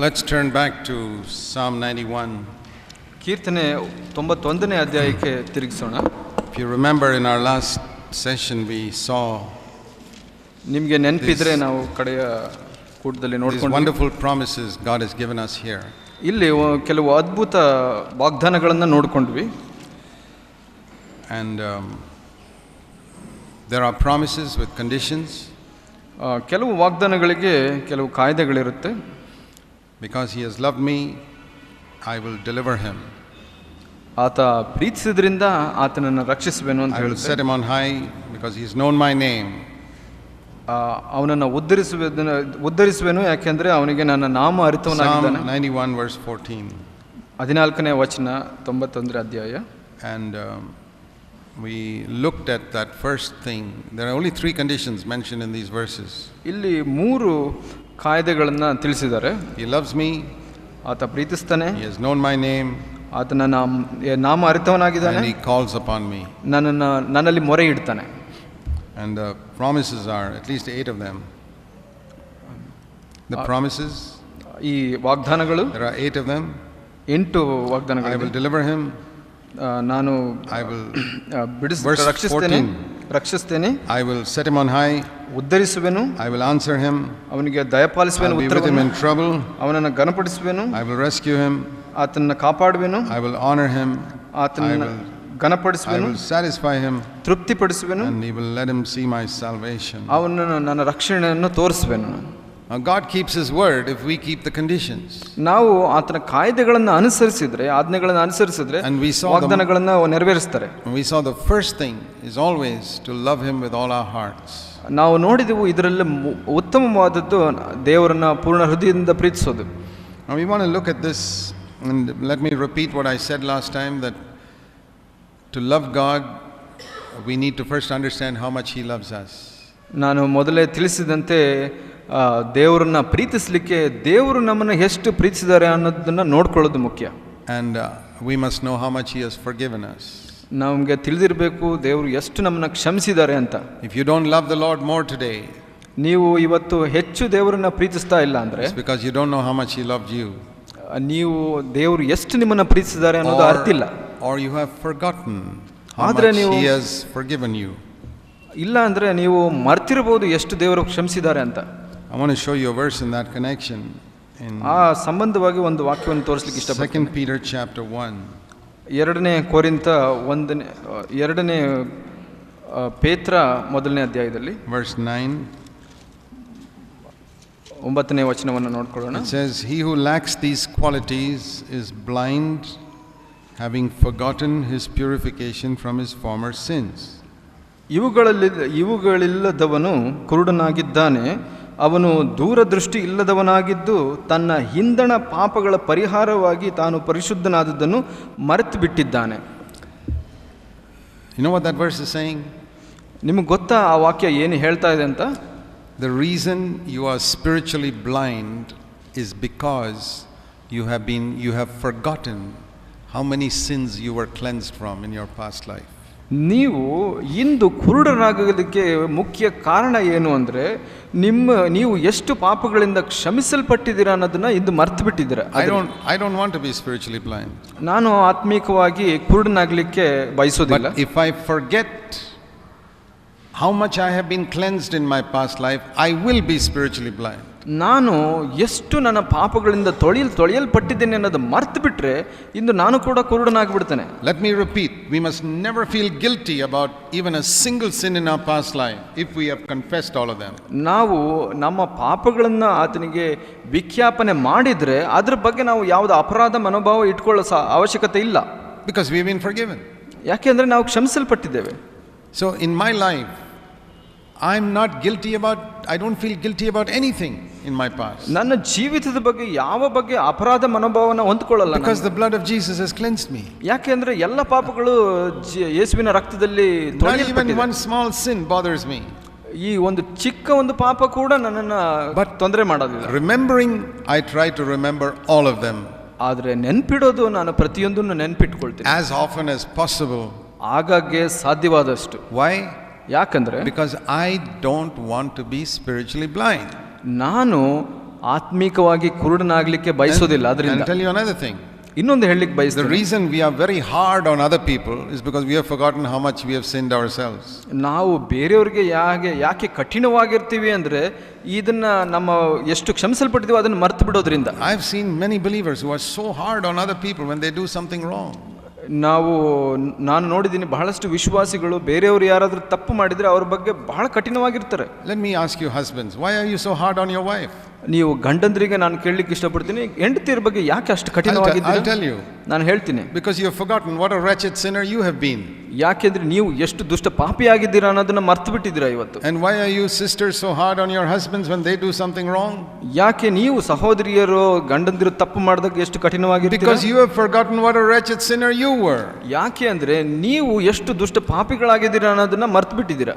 Let's turn back to Psalm 91. ಕೀರ್ತನೆ 91ನೇ ಅಧ್ಯಾಯಕ್ಕೆ ತಿರುಗಿಸೋಣ. If you remember, in our last session we saw ನಿಮಗೆ ನೆನಪಿದ್ರೆ ನಾವು ಕಡೆಯ ಕೂಟದಲ್ಲಿ these ನೋಡ್ಕೊಂಡು wonderful promises God has given us here. ಇಲ್ಲಿ ಕೆಲವು ಅದ್ಭುತ ವಾಗ್ದಾನಗಳನ್ನು ನೋಡಿಕೊಂಡ್ವಿ. And there are promises with conditions. ಕೆಲವು ವಾಗ್ದಾನಗಳಿಗೆ ಕೆಲವು ಕಾಯ್ದೆಗಳಿರುತ್ತೆ. Because he has loved me, I will deliver him. ಆತ ಪ್ರೀತಿಸಿದ್ರಿಂದ ಆತನನ್ನು ರಕ್ಷಿಸುವೆನು ಅಂತ I will set ಹೇಳುತ್ತೆ. him on high because he has known my name. ಅವನನ್ನು ಉದ್ಧರಿಸುವೆನು ಯಾಕೆಂದ್ರೆ ಅವನಿಗೆ ನನ್ನ ನಾಮ ಅರಿತವನಾಗಿದ್ದಾನೆ. Psalm 91 verse 14. 14ನೇ ವಚನ 91ನೇ ಅಧ್ಯಾಯ. And we looked at that first thing. There are only 3 conditions mentioned in these verses. ಇಲ್ಲಿ 3 ಕಾಯ್ದೆಗಳನ್ನು ತಿಳಿಸಿದ್ದಾರೆ. He loves me, ಆತ ಪ್ರೀತಿಸ್ತಾನೆ, he has known my name, ಆತನ ನಾಮ ಅರಿತವನಾಗಿದ್ದಾನೆ, and he calls upon me. ನನ್ನಲ್ಲಿ ಮೊರೆ ಇಡ್ತಾನೆ. And the promises are at least 8 of them. The promises, ಈ ವಾಗ್ದಾನಗಳು, there are 8 of them. 8 I ವಾಗ್ದಾನಗಳು. will deliver him. ನಾನು I will ರಕ್ಷಿಸ್ತೇನೆ, I will set him on high. ಉದ್ಧರಿಸುವೆನು, I will answer him. ಅವನಿಗೆ ದಯಪಾಲಿಸುವೆನು, I will be with him in trouble. ಅವನನ್ನು ಘನಪಡಿಸುವೆನು, I will rescue him. ಆತನನ್ನು ಕಾಪಾಡುವೆನು, I will honor him. ಆತನನ್ನು I ಘನಪಡಿಸುವೆನು, will satisfy him. ತೃಪ್ತಿಪಡಿಸುವೆನು, And he will let him see my salvation. ಅವನನ್ನು ನನ್ನ ರಕ್ಷಣೆಯನ್ನು ತೋರಿಸುವೆನು. Now God keeps his word if we keep the conditions. ನಾವು ಆತನ ಕಾಯ್ದೆಗಳನ್ನು ಅನುಸರಿಸಿದ್ರೆ, ಆಜ್ಞೆಗಳನ್ನು ಅನುಸರಿಸಿದ್ರೆ And we saw ವಾಗ್ದಾನಗಳನ್ನು ನೆರವೇರಿಸ್ತಾರೆ. We saw the first thing is always to love him with all our hearts. ನಾವು ನೋಡಿದೆವು ಇದರಲ್ಲಿ ಉತ್ತಮವಾದದ್ದು ದೇವರನ್ನ ಪೂರ್ಣ ಹೃದಯದಿಂದ ಪ್ರೀತಿಸೋದು. Now we want to look at this, and let me repeat what I said last time, that to love God we need to first understand how much he loves us. ನಾನು ಮೊದಲೇ ತಿಳಿಸಿದಂತೆ ದೇವರನ್ನ ಪ್ರೀತಿಸಲಿಕ್ಕೆ ದೇವರು ನಮ್ಮನ್ನು ಎಷ್ಟು ಪ್ರೀತಿಸಿದ್ದಾರೆ ಅನ್ನೋದನ್ನ ನೋಡ್ಕೊಳ್ಳೋದು ಮುಖ್ಯ. And we must know how much he has forgiven us. ನಮಗೆ ತಿಳಿದಿರಬೇಕು ದೇವರು ಎಷ್ಟು ನಮ್ಮನ್ನ ಕ್ಷಮಿಸಿದ್ದಾರೆ ಅಂತ. If you don't love the Lord more today, ನೀವು ಇವತ್ತು ಹೆಚ್ಚು ದೇವರನ್ನ ಪ್ರೀತಿಸ್ತಾ ಇಲ್ಲ ಅಂದ್ರೆ it's because you don't know how much he loved you. ನೀವು ದೇವರು ಎಷ್ಟು ನಿಮ್ಮನ್ನ ಪ್ರೀತಿಸಿದ್ದಾರೆ ಅನ್ನೋದು ಅರ್ಥ ಇಲ್ಲ. Or you have forgotten how ಆದ್ರೆ much ನೀವು he has forgiven you. ಇಲ್ಲ ಅಂದ್ರೆ ನೀವು ಮರ್ತಿರಬಹುದು ಎಷ್ಟು ದೇವರು ಕ್ಷಮಿಸಿದ್ದಾರೆ ಅಂತ. I want to show you a verse in that connection. In ಆ ಸಂಬಂಧವಾಗಿ ಒಂದು ವಾಕ್ಯವನ್ನು ತೋರಿಸಲಿಕ್ಕೆ ಇಷ್ಟಪಡ್ತೀನಿ. 2 Peter chapter 1. 2ನೇ ಕೊರಿಂಥ 2ನೇ ಪೇತ್ರ 1ನೇ ಅಧ್ಯಾಯದಲ್ಲಿ verse 9. 9ನೇ ವಚನವನ್ನು ನೋಡ್ಕೊಳ್ಳೋಣ. It says, he who lacks these qualities is blind, having forgotten his purification from his former sins. ಇವುಗಳಿಲ್ಲದವನು ಕುರುಡನಾಗಿದ್ದಾನೆ, ಅವನು ದೂರದೃಷ್ಟಿ ಇಲ್ಲದವನಾಗಿದ್ದು ತನ್ನ ಹಿಂದಣ ಪಾಪಗಳ ಪರಿಹಾರವಾಗಿ ತಾನು ಪರಿಶುದ್ಧನಾದದ್ದನ್ನು ಮರೆತು ಬಿಟ್ಟಿದ್ದಾನೆ. You know what that verse is saying? ನಿಮಗೆ ಗೊತ್ತಾ ಆ ವಾಕ್ಯ ಏನು ಹೇಳ್ತಾ ಇದೆ ಅಂತ? The reason you are spiritually blind is because you have forgotten how many sins you were cleansed from in your past life. ನೀವು ಇಂದು ಕುರುಡರಾಗೋದಕ್ಕೆ ಮುಖ್ಯ ಕಾರಣ ಏನು ಅಂದರೆ ನೀವು ಎಷ್ಟು ಪಾಪಗಳಿಂದ ಕ್ಷಮಿಸಲ್ಪಟ್ಟಿದ್ದೀರಾ ಅನ್ನೋದನ್ನ ಇಂದು ಮರ್ತು ಬಿಟ್ಟಿದ್ದೀರಾ. I don't want to be spiritually blind. ನಾನು ಆತ್ಮೀಕವಾಗಿ ಕುರುಡನಾಗಲಿಕ್ಕೆ ಬಯಸೋದಿಲ್ಲ. But if I forget how much I have been cleansed in my past life, I will be spiritually blind. ನಾನು ಎಷ್ಟು ನನ್ನ ಪಾಪಗಳಿಂದ ತೊಳೆಯಲ್ಪಟ್ಟಿದ್ದೇನೆ ಅನ್ನೋದು ಮರ್ತು ಬಿಟ್ರೆ ಇಂದು ನಾನು ಕೂಡ ಕುರುಡನಾಗಿಬಿಡ್ತೇನೆ. Let me repeat, we must never feel guilty about even a single sin in our past life if we have confessed all of them. ನಾವು ನಮ್ಮ ಪಾಪಗಳನ್ನು ಆತನಿಗೆ ವಿಜ್ಞಾಪನೆ ಮಾಡಿದ್ರೆ ಅದ್ರ ಬಗ್ಗೆ ನಾವು ಯಾವುದೇ ಅಪರಾಧ ಮನೋಭಾವ ಇಟ್ಕೊಳ್ಳೋ ಅವಶ್ಯಕತೆ ಇಲ್ಲ. Because we have been forgiven. ಯಾಕೆಂದ್ರೆ ನಾವು ಕ್ಷಮಿಸಲ್ಪಟ್ಟಿದ್ದೇವೆ. So in my life I'm not guilty about, I don't feel guilty about anything in my past. ನನ್ನ ಜೀವಿತದ ಬಗ್ಗೆ ಯಾವ ಬಗ್ಗೆ ಅಪರಾಧ ಮನೋಭಾವನ ಹೊಂದ್ಕೊಳ್ಳಲ್ಲ. Because the blood of Jesus has cleansed me. ಯಾಕೆಂದ್ರೆ ಎಲ್ಲ ಪಾಪಗಳು ಯೇಸುವಿನ ರಕ್ತದಲ್ಲಿ ತೊಳೆಯಲ್ಪಟ್ಟಿದೆ. Not even one small sin bothers me. ಈ ಒಂದು ಚಿಕ್ಕ ಒಂದು ಪಾಪ ಕೂಡ ನನ್ನನ್ನು ತೊಂದರೆ ಮಾಡೋದಿಲ್ಲ. Remembering, I try to remember all of them. ಆದರೆ ನೆನಪಿಡೋದು ನಾನು ಪ್ರತಿಯೊಂದನ್ನು ನೆನಪಿಟ್ಕೊಳ್ತೀನಿ. As often as possible. ಆಗಾಗ್ಗೆ ಸಾಧ್ಯವಾದಷ್ಟು. Why? ಯಾಕಂದ್ರೆ because I don't want to be spiritually blind. ನಾನು ಆತ್ಮಿಕವಾಗಿ ಕುರುಡನಾಗ್ಲಿಕ್ಕೆ ಬಯಸೋದಿಲ್ಲ. And ಅದರಿಂದ tell you another thing. ಇನ್ನೊಂದು ಹೇಳಲಿಕ್ಕೆ The ಬಯಸ್ತೇನೆ, reason we are very hard on other people is because we have forgotten how much we have sinned ourselves. ನಾವು ಬೇರೆಯವ್ರಿಗೆ ಯಾಕೆ ಕಠಿಣವಾಗಿರ್ತೀವಿ ಅಂದ್ರೆ ಇದನ್ನ ನಮ್ಮ ಎಷ್ಟು ಕ್ಷಮಿಸಲ್ಪಟ್ಟಿದೀವೋ ಅದನ್ನು ಮರ್ತು ಬಿಡೋದ್ರಿಂದ. I've seen many believers who are so hard on other people when they do something wrong. ನಾನು ನೋಡಿದ್ದೀನಿ ಬಹಳಷ್ಟು ವಿಶ್ವಾಸಿಗಳು ಬೇರೆಯವರು ಯಾರಾದರೂ ತಪ್ಪು ಮಾಡಿದ್ರೆ ಅವ್ರ ಬಗ್ಗೆ ಬಹಳ ಕಠಿಣವಾಗಿರ್ತಾರೆ. Let me ask you husbands, why are you so hard on your wife? ನೀವು ಗಂಡಂದ್ರಿಗೆ ನಾನು ಕೇಳಲಿಕ್ಕೆ ಇಷ್ಟಪಡ್ತೀನಿ, ಹೆಂಡತಿಯರ ಬಗ್ಗೆ ಯಾಕೆ ಅಷ್ಟು ಕಠಿಣವಾಗಿದ್ದೀರಿ? I'll tell you. ನಾನು ಹೇಳ್ತೀನಿ, Because you have forgotten what a wretched sinner you have been. ಯಾಕೆಂದ್ರೆ ನೀವು ಎಷ್ಟು ದುಷ್ಟ ಪಾಪಿಯಾಗಿದ್ದೀರಾ ಅನ್ನೋದನ್ನ ಮರ್ತು ಬಿಟ್ಟಿದ್ದೀರಾ ಇವತ್ತು. And why are you sisters so hard on your husbands when they do something wrong? ಯಾಕೆ ನೀವು ಸಹೋದರಿಯರು ಗಂಡಂದಿರು ತಪ್ಪು ಮಾಡಿದಾಗ ಎಷ್ಟು ಕಠಿಣವಾಗಿರ್ತೀರಾ? Because you have forgotten what a wretched sinner you were. ಯಾಕೆ ಅಂದ್ರೆ ನೀವು ಎಷ್ಟು ದುಷ್ಟ ಪಾಪಿಗಳಾಗಿದ್ದೀರಾ ಅನ್ನೋದನ್ನ ಮರ್ತು ಬಿಟ್ಟಿದ್ದೀರಾ.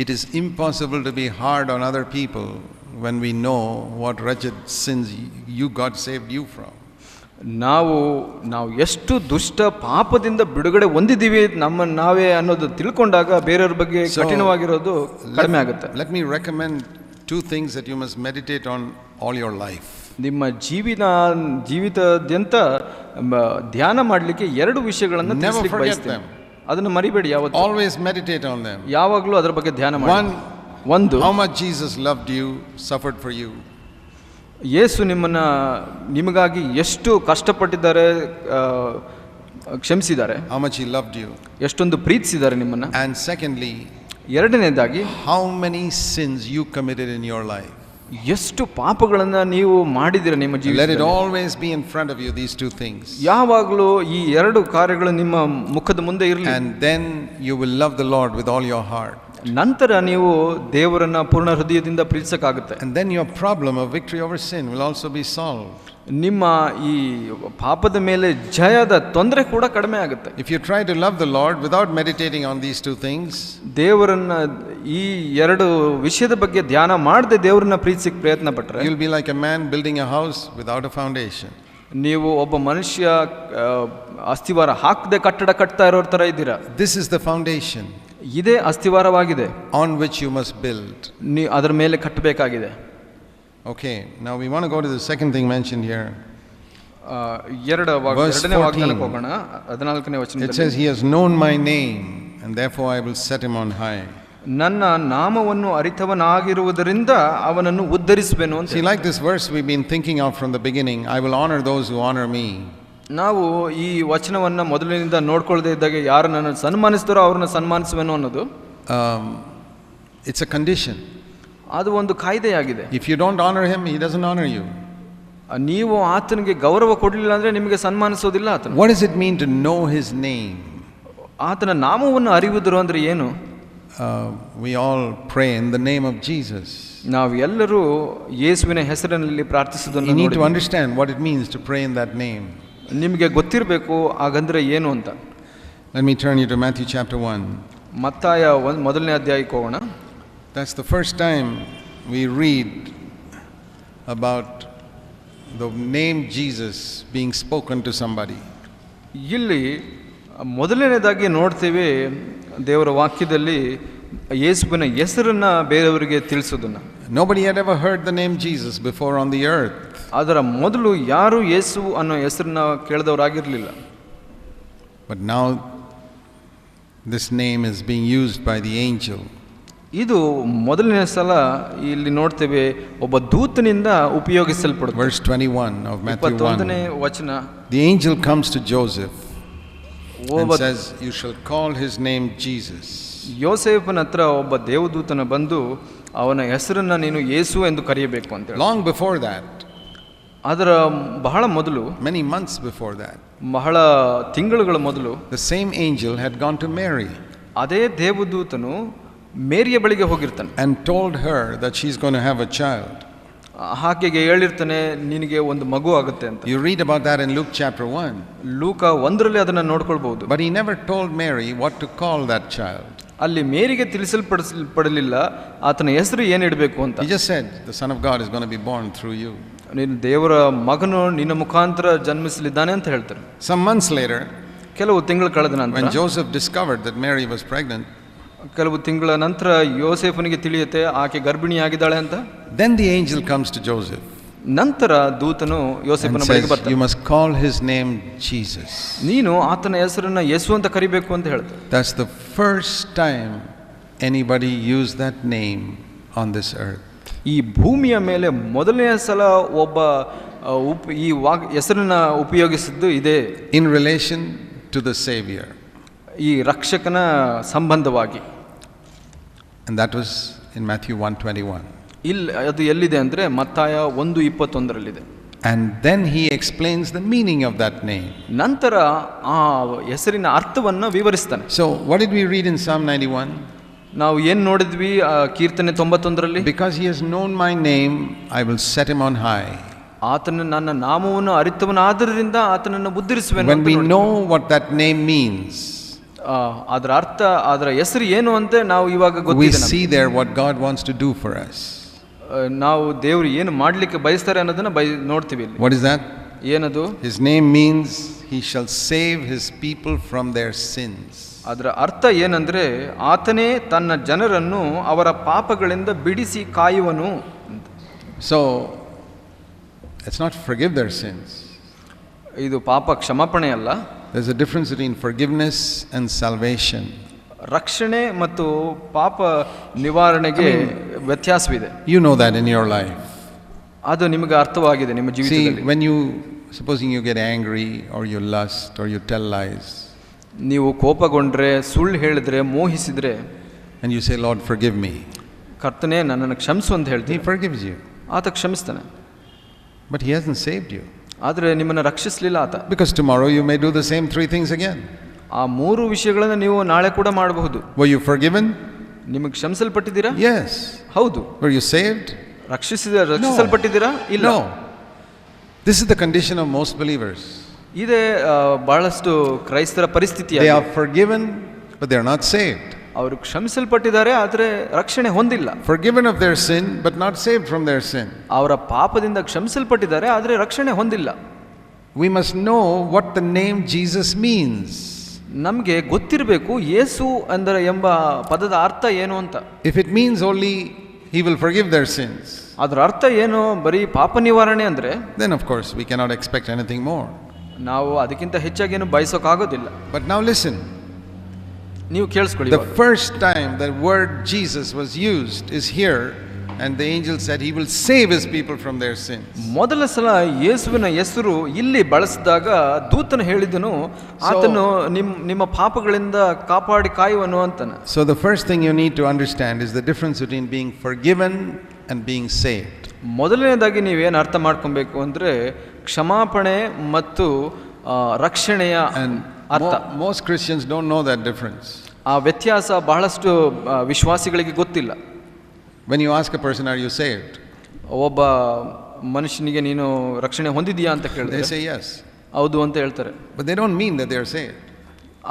It is impossible to be hard on other people when we know what wretched sins God saved you from. ನಾವು ಎಷ್ಟು ದುಷ್ಟ ಪಾಪದಿಂದ ಬಿಡುಗಡೆ ಹೊಂದಿದ್ದೀವಿ ನಾವೇ ಅನ್ನೋದು ತಿಳ್ಕೊಂಡಾಗ ಬೇರೆಯವ್ರ ಬಗ್ಗೆ ಕಠಿಣವಾಗಿರೋದು ಕಡಿಮೆ ಆಗುತ್ತೆ. Let me recommend two things that you must meditate on all your life. ನಿಮ್ಮ ಜೀವಿತಾದ್ಯಂತ ಧ್ಯಾನ ಮಾಡಲಿಕ್ಕೆ ಎರಡು ವಿಷಯಗಳನ್ನು ತಿಳಿಸಲಿಕ್ಕೆ ಬಯಸ್ತೇನೆ. ಅದನ್ನು ಮರಿಬೇಡಿ ಯಾವತ್ತೂ. Always meditate on them. ಯಾವಾಗಲೂ ಅದರ ಬಗ್ಗೆ ಧ್ಯಾನ ಮಾಡಿ. ಒಂದು, how much Jesus loved you, suffered for you. ಯೇಸು ನಿಮಗಾಗಿ ಎಷ್ಟು ಕಷ್ಟಪಟ್ಟಿದ್ದಾರೆ, ಕ್ಷಮಿಸಿದ್ದಾರೆ. How much he loved you. ಎಷ್ಟೊಂದು ಪ್ರೀತಿಸಿದ್ದಾರೆ ನಿಮ್ಮನ್ನ. And secondly, ಎರಡನೇದಾಗಿ, how many sins you committed in your life. ಎಷ್ಟು ಪಾಪಗಳನ್ನ ನೀವು ಮಾಡಿದಿರ ನಿಮ್ಮ ಜೀವಿತದಲ್ಲಿ. Let it always be in front of you, these two things. ಯಾವಾಗಲೂ ಈ ಎರಡು ಕಾರ್ಯಗಳು ನಿಮ್ಮ ಮುಖದ ಮುಂದೆ ಇರಲಿ. And then you will love the Lord with all your heart. ನಂತರ ನೀವು ದೇವರನ್ನ ಪೂರ್ಣ ಹೃದಯದಿಂದ ಪ್ರೀತಿಸಕ್ಕಾಗುತ್ತೆ. And then your problem of victory over sin will also be solved. ನಿಮ್ಮ ಈ ಪಾಪದ ಮೇಲೆ ಜಯದ ತೊಂದರೆ ಕೂಡ ಕಡಿಮೆ ಆಗುತ್ತೆ. If you try to love the Lord without meditating on these two things, ದೇವರನ್ನ ಈ ಎರಡು ವಿಷಯದ ಬಗ್ಗೆ ಧ್ಯಾನ ಮಾಡದೆ ದೇವರನ್ನ ಪ್ರೀತಿಸಕ್ಕೆ ಪ್ರಯತ್ನ ಪಟ್ಟರೆ, you'll be like a man building a house without a foundation. ನೀವು ಒಬ್ಬ ಮನುಷ್ಯ ಅಸ್ತಿವಾರ ಹಾಕದೆ ಕಟ್ಟಡ ಕಟ್ತಾ ಇರೋ ತರ ಇದ್ದೀರಾ. This is the foundation. ಇದೇ ಅಸ್ತಿವಾರವಾಗಿದೆ, on which you must build. ಅದರ ಮೇಲೆ ಕಟ್ಟಬೇಕಾಗಿದೆ. Okay, now we want to go to the second thing mentioned here. ಎರಡನೇ ವಾಕ್ಯಕ್ಕೆ ಹೋಗೋಣ. 14ನೇ ವಚನದಲ್ಲಿ it says, he has known my name and therefore I will set him on high. ನನ್ನ ನಾಮವನ್ನು ಅರಿತವನಾಗಿರುವುದರಿಂದ ಅವನನ್ನು ಉದ್ಧರಿಸುವೆನು ಅಂತ. See, like this verse we've been thinking of from the beginning, I will honor those who honor me. ನಾವು ಈ ವಚನವನ್ನು ಮೊದಲಿನಿಂದ ನೋಡ್ಕೊಳ್ಳದೆ ಇದ್ದಾಗ ಯಾರು ನನ್ನ ಸನ್ಮಾನಿಸ್ತಾರೋ ಅವ್ರನ್ನ ಸನ್ಮಾನಿಸುವೆನು ಅನ್ನೋದು it's a condition. ಅದು ಒಂದು ಕಾಯ್ದೆಯಾಗಿದೆ. If you don't honor him, he doesn't honor you. ನೀವು ಆತನಿಗೆ ಗೌರವ ಕೊಡಲಿಲ್ಲ ಅಂದ್ರೆ ನಿಮಗೆ ಸನ್ಮಾನಿಸೋದಿಲ್ಲ ಆತನು. What does it mean to know his name? ಆತನ ನಾಮವನ್ನು ಅರಿಯುವುದು ಅಂದ್ರೆ ಏನು? We all pray in the name of Jesus. ನಾವು ಎಲ್ಲರೂ ಯೇಸುವಿನ ಹೆಸರಿನಲ್ಲಿ ಪ್ರಾರ್ಥಿಸುವುದನ್ನು you need to understand what it means to pray in that name. ನಿಮಗೆ ಗೊತ್ತಿರಬೇಕು ಹಾಗಂದ್ರೆ ಏನು ಅಂತ. Let me turn you to Matthew chapter 1. ಮತ್ತಾಯ 1ನೇ ಅಧ್ಯಾಯಕ್ಕೆ ಹೋಗೋಣ. That's the first time we read about the name Jesus being spoken to somebody. ಇಲ್ಲಿ ಮೊದಲನೇದಾಗಿ ನೋಡ್ತೇವೆ ದೇವರ ವಾಕ್ಯದಲ್ಲಿ ಯೇಸುವಿನ ಹೆಸರನ್ನ ಬೇರೆಯವರಿಗೆ ತಿಳಿಸೋದನ್ನ. Nobody had ever heard the name Jesus before on the earth. ಅದರ ಮೊದಲು ಯಾರು ಯೇಸು ಅನ್ನೋ ಹೆಸರನ್ನ ಕೇಳಿದವರಾಗಿರಲಿಲ್ಲ. But now this name is being used by the angel. ಇದು ಮೊದಲನೇ ಸಲ ಇಲ್ಲಿ ನೋಡ್ತೇವೆ ಒಬ್ಬ ದೂತನಿಂದ ಉಪಯೋಗಿಸಲ್ಪಡುತ್ತೆ. Verse 21 of Matthew 1. 21ನೇ ವಚನ. The angel comes to Joseph and says, you shall call his name Jesus. ಯೋಸೇಫನ ಹತ್ರ ಒಬ್ಬ ದೇವದೂತನ ಬಂದು ಅವನ ಹೆಸರನ್ನ ನೀನು ಯೇಸು ಎಂದು ಕರೆಯಬೇಕು ಅಂತ. Long before that, ಅದರ ಬಹಳ ಮೊದಲು, many months before that, ಬಹಳ ತಿಂಗಳುಗಳ ಮೊದಲು, the same angel had gone to Mary. ಅದೇ ದೇವದೂತನು ಮೇರಿಯ ಬಳಿಗೆ ಹೋಗಿರ್ತಾನೆ and told her that she's going to have a child. ಆಕೆಗೆ ಹೇಳಿರ್ತಾನೆ ನಿನಗೆ ಒಂದು ಮಗು ಆಗುತ್ತೆ ಅಂತ. You read about that in Luke chapter 1. ಲೂಕ 1ರಲ್ಲಿ ಅದನ್ನ ನೋಡ್ಕೊಳ್ಬಹುದು. But he never told Mary what to call that child. ಅಲ್ಲಿ ಮೇರಿಗೆ ತಿಳಿಸಲ್ಪಡಲಿಲ್ಲ ಆತನ ಹೆಸರು ಏನು ಇಡಬೇಕು ಅಂತ. He just said the son of God is going to be born through you. ನೀನು ದೇವರ ಮಗನು ನಿನ್ನ ಮುಖಾಂತರ ಜನ್ಮಿಸಲಿದ್ದಾನೆ ಅಂತ ಹೇಳ್ತಾರೆ. Some months later, ಕೆಲವು ತಿಂಗಳು ಕಳೆದ ನಂತರ, when Joseph discovered that Mary was pregnant, ಕೆಲವು ತಿಂಗಳ ನಂತರ ಯೋಸೇಫನಿಗೆ ತಿಳಿಯುತ್ತೆ ಆಕೆ ಗರ್ಭಿಣಿಯಾಗಿದ್ದಾಳೆ ಅಂತ. Then the angel comes to Joseph ನಂತರ ದೂತನು ಯೋಸೇಫನ and ಬಳಿಗೆ says, ಬರ್ತಾನೆ. you must call his name Jesus. ನೀನು ಆತನ ಹೆಸರನ್ನ ಯೇಸು ಅಂತ ಕರಿಬೇಕು ಅಂತ ಹೇಳ್ತಾರೆ. That's the first time anybody used that name on this earth. ಈ ಭೂಮಿಯ ಮೇಲೆ ಮೊದಲನೆಯ ಸಲ ಒಬ್ಬ ಈ ಹೆಸರನ್ನ ಉಪಯೋಗಿಸಿದ್ದು ಇದೆ, In relation to the Savior. ಈ ರಕ್ಷಕನ ಸಂಬಂಧವಾಗಿ. And that was in Matthew 1:21. ಇಲ್ಲಿ ಅದು ಎಲ್ಲಿದೆ ಅಂದರೆ ಮತ್ತಾಯ 1:21 And then he explains the meaning of that name. ನಂತರ ಆ ಹೆಸರಿನ ಅರ್ಥವನ್ನು ವಿವರಿಸ್ತಾನೆ. So what did we read in Psalm 91? ನಾವು ಏನು ನೋಡಿದ್ವಿ ಕೀರ್ತನೆ 91. Because he has known my name, I will set him on high. ಆತನ ನನ್ನ ನಾಮವನ್ನು ಅರಿತವನಾದ್ದರಿಂದ ಆತನನ್ನು ಉದ್ಧರಿಸುವೆನು. When we know what that name means, ಅದರ ಅರ್ಥ, ಅದರ ಹೆಸರು ಏನು ಅಂತ ನಾವು ಇವಾಗ we ಗೊತ್ತಿದೆ. see there what God wants to do for us. ನಾವು ದೇವರು ಏನು ಮಾಡಲಿಕ್ಕೆ ಬಯಸ್ತಾರೆ ಅನ್ನೋದನ್ನ ನೋಡ್ತೀವಿ ಇಲ್ಲಿ. What is that? ಏನದು? His name means he shall save his people from their sins. ಅದರ ಅರ್ಥ ಏನಂದ್ರೆ ಆತನೇ ತನ್ನ ಜನರನ್ನು ಅವರ ಪಾಪಗಳಿಂದ ಬಿಡಿಸಿ ಕಾಯುವನು. So let's not forgive their sins. ಇದು ಪಾಪ ಕ್ಷಮಾಪಣೆ ಅಲ್ಲ. There's a difference between forgiveness and salvation. ರಕ್ಷಣೆ ಮತ್ತು ಪಾಪ ನಿವಾರಣೆಗೆ ವ್ಯತ್ಯಾಸವಿದೆ. You know that in your life. ಅದು ನಿಮಗೆ ಅರ್ಥವಾಗಿದೆ ನಿಮ್ಮ ಜೀವಿತದಲ್ಲಿ. See, when you, supposing you get angry or you lust or you tell lies, ನೀವು ಕೋಪಗೊಂಡ್ರೆ, ಸುಳ್ಳು ಹೇಳಿದ್ರೆ, ಮೋಹಿಸಿದ್ರೆ, and you say, Lord, forgive me. ಕರ್ತನೇ ನನ್ನನ್ನು ಕ್ಷಮಿಸು ಅಂತ He ಹೇಳ್ತೀವಿ. forgives you. ಆತ ಕ್ಷಮಿಸ್ತಾನೆ. But he hasn't saved you. ಆದರೆ ನಿಮ್ಮನ್ನು ರಕ್ಷಿಸಲಿಲ್ಲ ಆತ. Because tomorrow you may do the same 3 things again. ಆ 3 ವಿಷಯಗಳನ್ನು ನೀವು ನಾಳೆ ಕೂಡ ಮಾಡಬಹುದು. Were you forgiven? ನಿಮಗೆ ಕ್ಷಮಿಸಲ್ಪಟ್ಟಿದ್ದೀರಾ? Yes. ಹೌದು. Were you saved? ರಕ್ಷಿಸಲ್ಪಟ್ಟಿದ್ದೀರಾ? ಇಲ್ಲ. No. This is the condition of most believers. ಇದೇ ಬಹಳಷ್ಟು ಕ್ರೈಸ್ತರ ಪರಿಸ್ಥಿತಿ. They are forgiven, but they are not saved. ಅವರು ಕ್ಷಮಿಸಲ್ಪಟ್ಟಿದ್ದಾರೆ, ಆದರೆ ರಕ್ಷಣೆ ಹೊಂದಿಲ್ಲ. Forgiven of their sin, but not saved from their sin. ಅವರ ಪಾಪದಿಂದ ಕ್ಷಮಿಸಲ್ಪಟ್ಟಿದ್ದಾರೆ, ಆದರೆ ರಕ್ಷಣೆ ಹೊಂದಿಲ್ಲ. We must know what the name Jesus means. ನಮಗೆ ಗೊತ್ತಿರಬೇಕು ಯೇಸು ಅಂದರೆ ಎಂಬ ಪದದ ಅರ್ಥ ಏನು ಅಂತ. If it means only he will forgive their sins, ಅದರ ಅರ್ಥ ಏನು? ಬರೀ ಪಾಪ ನಿವಾರಣೆ ಅಂದರೆ, then of course we cannot expect anything more. ನಾವು ಅದಕ್ಕಿಂತ ಹೆಚ್ಚಾಗಿ ಏನು ಬಯಸೋಕ್ಕಾಗೋದಿಲ್ಲ. But now listen. ನೀವು ಕೇಳಿಸ್ಕೊಳ್ಳಿ. The first time the word Jesus was used is here, and the angel said he will save his people from their sins. ಮೊದಲ ಸಲ ಯೇಸುವಿನ ಹೆಸರು ಇಲ್ಲಿ ಬಳಸಿದಾಗ ದೂತನು ಹೇಳಿದನು, ಆತನು ನಿಮ್ಮ ಪಾಪಗಳಿಂದ ಕಾಪಾಡಿ ಕಾಯುವನು ಅಂತಾನೆ. So the first thing you need to understand is the difference between being forgiven and being saved. ಮೊದಲನೇದಾಗಿ ನೀವೇನು ಅರ್ಥ ಮಾಡ್ಕೊಬೇಕು ಅಂದರೆ ಕ್ಷಮಾಪಣೆ ಮತ್ತು ರಕ್ಷಣೆಯ ಅರ್ಥ. Most Christians don't know that difference. ಆ ವ್ಯತ್ಯಾಸ ಬಹಳಷ್ಟು ವಿಶ್ವಾಸಿಗಳಿಗೆ ಗೊತ್ತಿಲ್ಲ. When you ask a person, are you saved? ಒಬ್ಬ ಮನುಷ್ಯನಿಗೆ ನೀನು ರಕ್ಷಣೆ ಹೊಂದಿದೀಯಾ ಅಂತ ಕೇಳಿದ್ರೆ They say yes. ಹೌದು ಅಂತ ಹೇಳ್ತಾರೆ. But they don't mean that they are saved.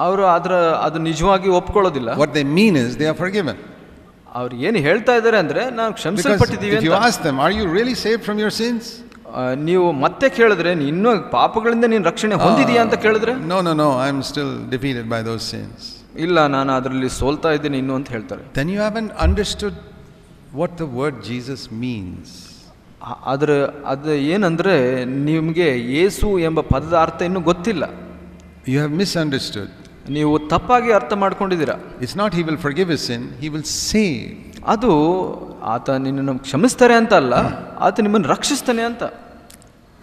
ಅವರು ಅದು ನಿಜವಾಗಿ ಒಪ್ಕೊಳ್ಳೋದಿಲ್ಲ. What they mean is they are forgiven. ಅವ್ರು ಏನು ಹೇಳ್ತಾ ಇದ್ದಾರೆ ಅಂದ್ರೆ ನಾವು ಕ್ಷಮಿಸಲ್ಪಟ್ಟಿದ್ದೀವಿ Because if you ಅಂತ. ask them, are you really saved from your sins? ನೀವು ಮತ್ತೆ ಕೇಳಿದ್ರೆ ಇನ್ನೂ ಪಾಪಗಳಿಂದ ನೀನು ರಕ್ಷಣೆ ಹೊಂದಿದೀಯಾ ಅಂತ ಕೇಳಿದ್ರೆ No, I am still defeated by those sins. ಇಲ್ಲ, ನಾನು ಅದರಲ್ಲಿ ಸೋಲ್ತಾ ಇದ್ದೀನಿ ಇನ್ನು ಅಂತ ಹೇಳ್ತಾರೆ. Then you haven't understood what the word Jesus means. ಅದು ಏನಂದ್ರೆ ನಿಮಗೆ ಯೇಸು ಎಂಬ ಪದದ ಅರ್ಥ ಇನ್ನೂ ಗೊತ್ತಿಲ್ಲ. You have misunderstood. ನೀವು ತಪ್ಪಾಗಿ ಅರ್ಥ ಮಾಡ್ಕೊಂಡಿದ್ದೀರಾ. It's not he will forgive his sin, he will save. ಅದು ಆತ ನಿನ್ನನ್ನು ಕ್ಷಮಿಸ್ತಾರೆ ಅಂತ ಅಲ್ಲ, ಆತ ನಿಮ್ಮನ್ನು ರಕ್ಷಿಸ್ತಾನೆ ಅಂತ.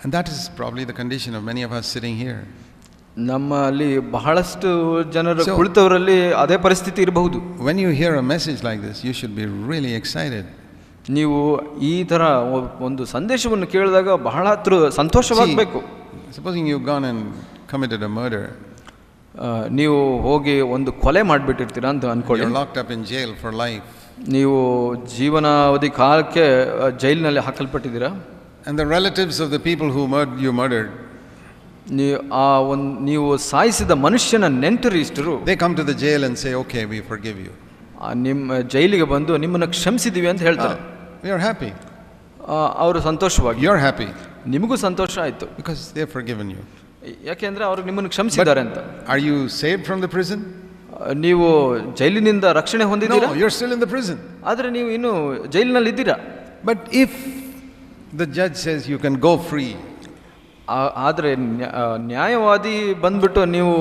And that is probably the condition of many of us sitting here. ನಮ್ಮಲ್ಲಿ ಬಹಳಷ್ಟು ಜನರು ಕುಳಿತವರಲ್ಲಿ ಅದೇ ಪರಿಸ್ಥಿತಿ ಇರಬಹುದು. When you hear a message like this, you should be really excited. ನೀವು ಈ ತರ ಒಂದು ಸಂದೇಶವನ್ನು ಕೇಳಿದಾಗ ಬಹಳ ಸಂತೋಷವಾಗಬೇಕು. Supposing you've gone and committed a murder. ನೀವು ಹೋಗಿ ಒಂದು ಕೊಲೆ ಮಾಡಿಬಿಟ್ಟಿರ್ತೀರಾ ಅಂತ ಅನ್ಕೊಳ್ಳಿ. You're locked up in jail for life. ನೀವು ಜೀವನಾವಧಿ ಕಾಲಕ್ಕೆ ಜೈಲಿನಲ್ಲಿ ಹಾಕಲ್ಪಟ್ಟಿದ್ದೀರಾ. And the relatives of the people who you murdered, ನೀವು ಸಾಯಿಸಿದ ಮನುಷ್ಯನ ನೆಂಟರಿಷ್ಟರು, they come to the jail and say, okay, we forgive you. ನಿಮ್ಮ ಜೈಲಿಗೆ ಬಂದು ನಿಮ್ಮನ್ನು ಕ್ಷಮಿಸಿದೀವಿ ಅಂತ ಹೇಳ್ತಾರೆ. We are happy. ಅವರು ಸಂತೋಷವಾಗಿ, you're happy, ನಿಮಗೂ ಸಂತೋಷ ಆಯ್ತು, because they have forgiven you. ಯಾಕೆಂದ್ರೆ ಅವರು ನಿಮ್ಮನ್ನು ಕ್ಷಮಿಸಿದ್ದಾರೆ ಅಂತ. Are you saved from the prison? ನೀವು ಜೈಲಿನಿಂದ ರಕ್ಷಣೆ ಹೊಂದಿದ್ದೀರಾ? No, you're still in the prison. ಆದರೆ ನೀವು ಇನ್ನು ಜೈಲಿನಲ್ಲಿ ಇದ್ದೀರಾ. But if the judge says you can go free, ಆದರೆ ನ್ಯಾಯವಾದಿ ಬಂದ್ಬಿಟ್ಟು ನೀವು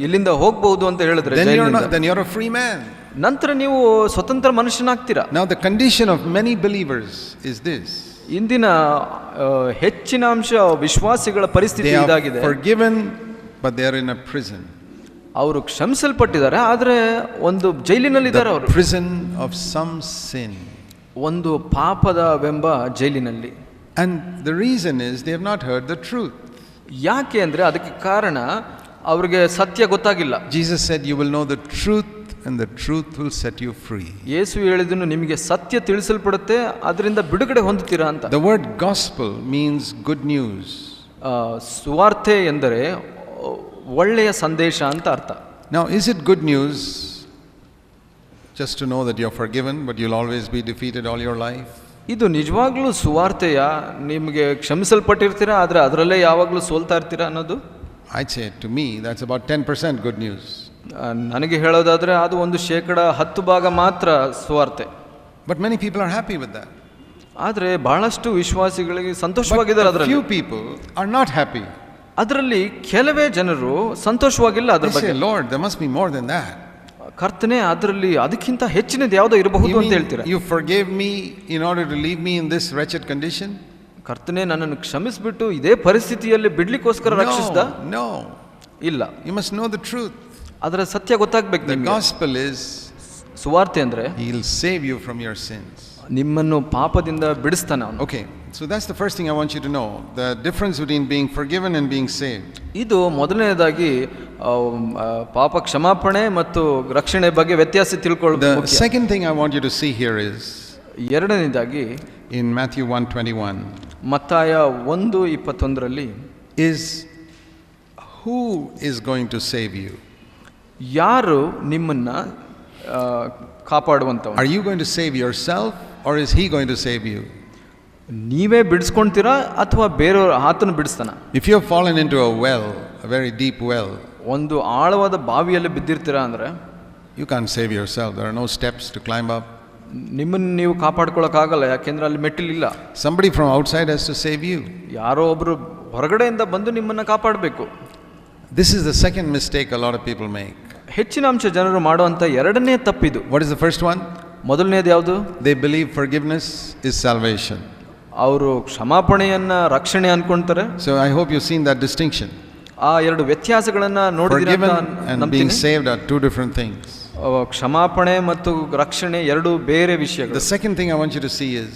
ಇಲ್ಲಿಂದ ಹೋಗಬಹುದು ಅಂತ ಹೇಳಿದ್ರೆ then you're a free man. ನಂತರ ನೀವು ಸ್ವತಂತ್ರ ಮನುಷ್ಯನಾಗ್ತೀರಾ. Now the condition of many believers is this. ಇಂದಿನ ಹೆಚ್ಚಿನ ಅಂಶ ವಿಶ್ವಾಸಿಗಳ ಪರಿಸ್ಥಿತಿ ಇದಾಗಿದೆ. They are forgiven but they are in a prison. ಅವರು ಕ್ಷಮಿಸಲ್ಪಟ್ಟಿದ್ದಾರೆ, ಆದರೆ ಒಂದು ಜೈಲಿನಲ್ಲಿದ್ದಾರೆ. ಅವರು prison of some sin. ಒಂದು ಪಾಪದವೆಂಬ ಜೈಲಿನಲ್ಲಿ. And the reason is they have not heard the truth. ಯಾಕೆ ಅಂದ್ರೆ ಅದಕ್ಕೆ ಕಾರಣ ಅವರಿಗೆ ಸತ್ಯ ಗೊತ್ತಾಗಿಲ್ಲ. Jesus said you will know the truth and the truth will set you free. ಯೇಸು ಹೇಳಿದನು ನಿಮಗೆ ಸತ್ಯ ತಿಳಿಸಲ್ಪಡುತ್ತೆ, ಅದರಿಂದ ಬಿಡುಗಡೆ ಹೊಂದುತ್ತೀರಾ ಅಂತ. The word gospel means good news. ಸುವಾರ್ತೆ ಎಂದರೆ ಒಳ್ಳೆಯ ಸಂದೇಶ ಅಂತ ಅರ್ಥ. Now is it good news just to know that you're forgiven but you'll always be defeated all your life? ಇದು ನಿಜವಾಗ್ಲೂ ಸುವಾರ್ತೆಯ? ನಿಮಗೆ ಕ್ಷಮಿಸಲ್ಪಟ್ಟಿರ್ತೀರಾ ಆದರೆ ಅದರಲ್ಲೇ ಯಾವಾಗಲೂ ಸೋಲ್ತಾ ಇರ್ತೀರಾ ಅನ್ನೋದು? I'd say to me that's about 10% good news. ನನಗೆ ಹೇಳೋದಾದ್ರೆ ಅದು 10% ಮಾತ್ರ ಸುವಾರ್ತೆ. But many people are happy with that. ಆದರೆ ಬಹಳಷ್ಟು ವಿಶ್ವಾಸಿಗಳಿಗೆ ಸಂತೋಷವಾಗಿದ್ದಾರೆ. ಅದರಲ್ಲಿ few people are not happy. ಅದರಲ್ಲಿ ಕೆಲವೇ ಜನರು ಸಂತೋಷವಾಗಿಲ್ಲ. ಅದರ ಬಗ್ಗೆ Lord there must be more than that. ಕರ್ತನೇ ಅದರಲ್ಲಿ ಅದಕ್ಕಿಂತ ಹೆಚ್ಚಿನದು ಯಾವುದೋ ಇರಬಹುದು ಅಂತ ಹೇಳ್ತೀರಾ? You forgave me in order to leave me in this wretched condition? ಕರ್ತನೇ ನನ್ನನ್ನು ಕ್ಷಮಿಸಿಬಿಟ್ಟು ಇದೇ ಪರಿಸ್ಥಿತಿಯಲ್ಲಿ ಬಿಡ್ಲಿಕ್ಕೋಸ್ಕರ ರಕ್ಷಿಸಿದ? No. ಇಲ್ಲ. You must know the truth. ಅದರ ಸತ್ಯ ಗೊತ್ತಾಗಬೇಕು. The gospel is ಸುವಾರ್ತೆ ಅಂದ್ರೆ he will save you from your sins. ನಿಮ್ಮನ್ನು ಪಾಪದಿಂದ ಬಿಡಿಸ್ತಾನೆ ಅವನು. Okay, so that's the first thing I want you to know, the difference between being forgiven and being saved. ಇದು ಮೊದಲನೇದಾಗಿ ಪಾಪ ಕ್ಷಮಾಪಣೆ ಮತ್ತು ರಕ್ಷಣೆ ಬಗ್ಗೆ ವ್ಯತ್ಯಾಸ ತಿಳ್ಕೊಳ್ಳಬೇಕು. The second thing I want you to see here is ಎರಡನೇದಾಗಿ in Matthew 1:21 ಮತ್ತಾಯ 1:21 is who is going to save you? ಯಾರು ನಿಮ್ಮನ್ನ ಕಾಪಾಡುವಂತವನು? Are you going to save yourself or is he going to save you? ನೀವೇ ಬಿಡಿಸ್ಕೊಂತೀರಾ ಅಥವಾ ಬೇರೆಯವರು ಆತನು ಬಿಡಿಸ್ತಾನ? If you have fallen into a well, a very deep well, ಒಂದು ಆಳವಾದ ಬಾವಿಯಲ್ಲಿ ಬಿದ್ದಿರ್ತೀರಾ ಅಂದ್ರೆ you can't save yourself. There are no steps to climb up. ನಿಮ್ಮನ್ನು ನೀವು ಕಾಪಾಡ್ಕೊಳ್ಳೋಕ್ಕಾಗಲ್ಲ, ಯಾಕೆಂದ್ರೆ ಅಲ್ಲಿ ಮೆಟ್ಟಿಲಿಲ್ಲ. Somebody from outside has to save you. ಯಾರೋ ಒಬ್ರು ಹೊರಗಡೆಯಿಂದ ಬಂದು ನಿಮ್ಮನ್ನ ಕಾಪಾಡಬೇಕು. This is the second mistake a lot of people make. ಹೆಚ್ಚಿನ ಅಂಶ ಜನರು ಮಾಡುವಂತ ಎರಡನೇ ತಪ್ಪಿದು. What is the first one? ಮೊದಲನೇದು ಯಾವುದು? They believe forgiveness is salvation. ಅವರು ಕ್ಷಮಾಪಣೆಯನ್ನ ರಕ್ಷಣೆ ಅನ್ಕೊಂತಾರೆ. So I hope you've seen that distinction. ಆ ಎರಡು ವ್ಯತ್ಯಾಸಗಳನ್ನ ನೋಡಿದ್ದೀರಾ? and being saved are two different things. ಕ್ಷಮಾಪಣೆ ಮತ್ತು ರಕ್ಷಣೆ ಎರಡು ಬೇರೆ ವಿಷಯಗಳು. The second thing I want you to see is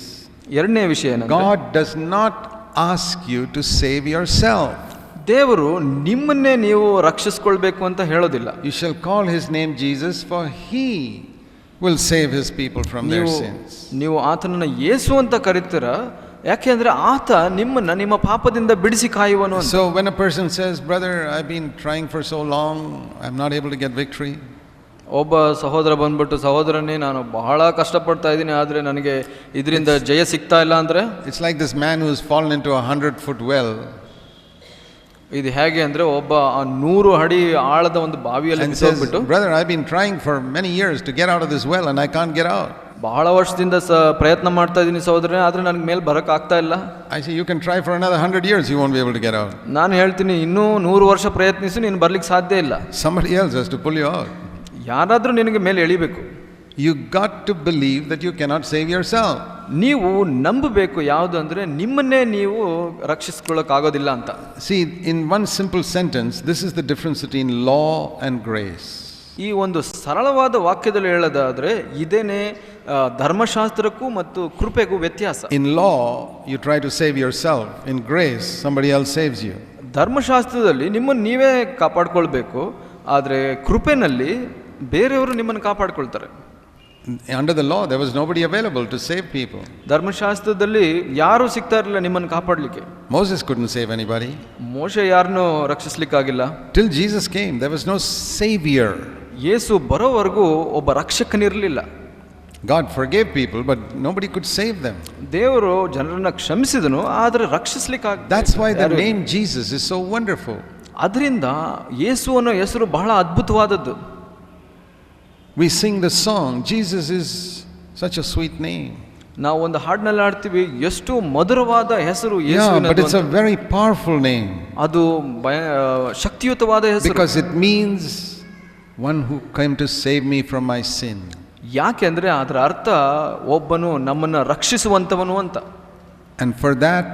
ಎರಡನೇ ವಿಷಯ ಏನಂದ್ರೆ God does not ask you to save yourself. ದೇವರು ನಿಮ್ಮನ್ನೇ ನೀವು ರಕ್ಷಿಸಿಕೊಳ್ಳಬೇಕು ಅಂತ ಹೇಳೋದಿಲ್ಲ. You shall call his name Jesus for he will save his people from their sins. ನೀವು ಆತನನ್ನ ಯೇಸು ಅಂತ ಕರೀತೀರಾ, ಯಾಕೆಂದ್ರೆ ಆತ ನಿಮ್ಮನ್ನ ನಿಮ್ಮ ಪಾಪದಿಂದ ಬಿಡಿಸಿ ಕಾಯುವನು ಅಂತ. So when a person says, brother, I've been trying for so long, I'm not able to get victory. ಒಬ್ಬ ಸಹೋದರ ಬಂದ್ಬಿಟ್ಟು, ಸಹೋದರನೇ ನಾನು ಬಹಳ ಕಷ್ಟಪಡ್ತಾ ಇದ್ದೀನಿ ಆದರೆ ನನಗೆ ಇದರಿಂದ ಜಯ ಸಿಗ್ತಾ ಇಲ್ಲ ಅಂದ್ರೆ, it's like this man who has fallen into a 100-foot well. ಇದು ಹೇಗೆ ಅಂದ್ರೆ ಒಬ್ಬ 100 ಅಡಿ ಆಳದ ಒಂದು ಬಾವಿಯಲ್ಲಿ ಬಿದ್ದೋಗ್ಬಿಟ್ಟು, brother, I've been trying for many years to get out of this well and I can't get out. ಬಹಳ ವರ್ಷದಿಂದ ಪ್ರಯತ್ನ ಮಾಡ್ತಾ ಇದ್ದೀನಿ ಸಹೋದರನೇ, ಆದ್ರೆ ನನಗೆ ಮೇಲೆ ಬರಕ್ ಆಗ್ತಾ ಇಲ್ಲ. I say you can try for another 100 years, you won't be able to get out. ನಾನು ಹೇಳ್ತೀನಿ ಇನ್ನೂ 100 ವರ್ಷ ಪ್ರಯತ್ನಿಸಿ ನೀನು ಬರ್ಲಿಕ್ಕೆ ಸಾಧ್ಯ ಇಲ್ಲ. Somebody else has to pull you out. ಯಾರಾದ್ರೂ ನಿನಗೆ ಮೇಲೆ ಎಳಿಬೇಕು. You got to believe that you cannot save yourself. ನೀವು ನಂಬಬೇಕು ಯಾವುದು ಅಂದ್ರೆ ನಿಮ್ಮನ್ನೇ ನೀವು ರಕ್ಷಿಸಿಕೊಳ್ಳೋಕೆ ಆಗೋದಿಲ್ಲ ಅಂತ. See, in one simple sentence, this is the difference between law and grace. ಈ ಒಂದು ಸರಳವಾದ ವಾಕ್ಯದಲ್ಲಿ ಹೇಳೋದಾದ್ರೆ ಇದೇನೆ ಧರ್ಮಶಾಸ್ತ್ರಕ್ಕೂ ಮತ್ತು ಕೃಪೆಗೂ ವ್ಯತ್ಯಾಸ. In law, you try to save yourself. In grace, somebody else saves you. ಧರ್ಮಶಾಸ್ತ್ರದಲ್ಲಿ ನಿಮ್ಮನ್ನು ನೀವೇ ಕಾಪಾಡ್ಕೊಳ್ಬೇಕು, ಆದರೆ ಕೃಪೆನಲ್ಲಿ ಬೇರೆಯವರು ನಿಮ್ಮನ್ನು ಕಾಪಾಡ್ಕೊಳ್ತಾರೆ. Under the law, there was nobody available to save people. ಧರ್ಮಶಾಸ್ತ್ರದಲ್ಲಿ ಯಾರು ಸಿಗ್ತಾ ಇರಲಿಲ್ಲ ನಿಮ್ಮನ್ನು ಕಾಪಾಡಲಿಕ್ಕೆ. Moses couldn't save anybody. ಮೋಶೆ ಯಾರನ್ನೂ ರಕ್ಷಿಸಲಿಕ್ಕಾಗಿಲ್ಲ. Till Jesus came, there was no savior. ಯೇಸು ಬರೋವರೆಗೂ ಒಬ್ಬ ರಕ್ಷಕನಿರಲಿಲ್ಲ. God forgave people, but nobody could save them. ದೇವರು ಜನರನ್ನ ಕ್ಷಮಿಸಿದನು, ಆದರೆ ರಕ್ಷಿಸಲಿಕ್ಕಾಗಲಿಲ್ಲ. That's why the name Jesus is so wonderful. ಅದರಿಂದ ಯೇಸು ಅನ್ನೋ ಹೆಸರು ಬಹಳ ಅದ್ಭುತವಾದದ್ದು. We sing the song, Jesus is such a sweet name. ನಾವು ಒಂದು ಹಾಡಿನಲ್ಲಿ ಹಾಡ್ತೀವಿ, ಎಷ್ಟು ಮಧುರವಾದ ಹೆಸರು Yeah, ಯೇಸುವಿನದು but it's a ಅಂತ. very powerful name ಅದು ಶಕ್ತಿಯುತವಾದ ಹೆಸರು. because it means one who came to save me from my sin. ಯಾಕೆಂದ್ರೆ ಅದರ ಅರ್ಥ ಒಬ್ಬನು ನಮ್ಮನ್ನ ರಕ್ಷಿಸುವಂತವನು ಅಂತ. And for that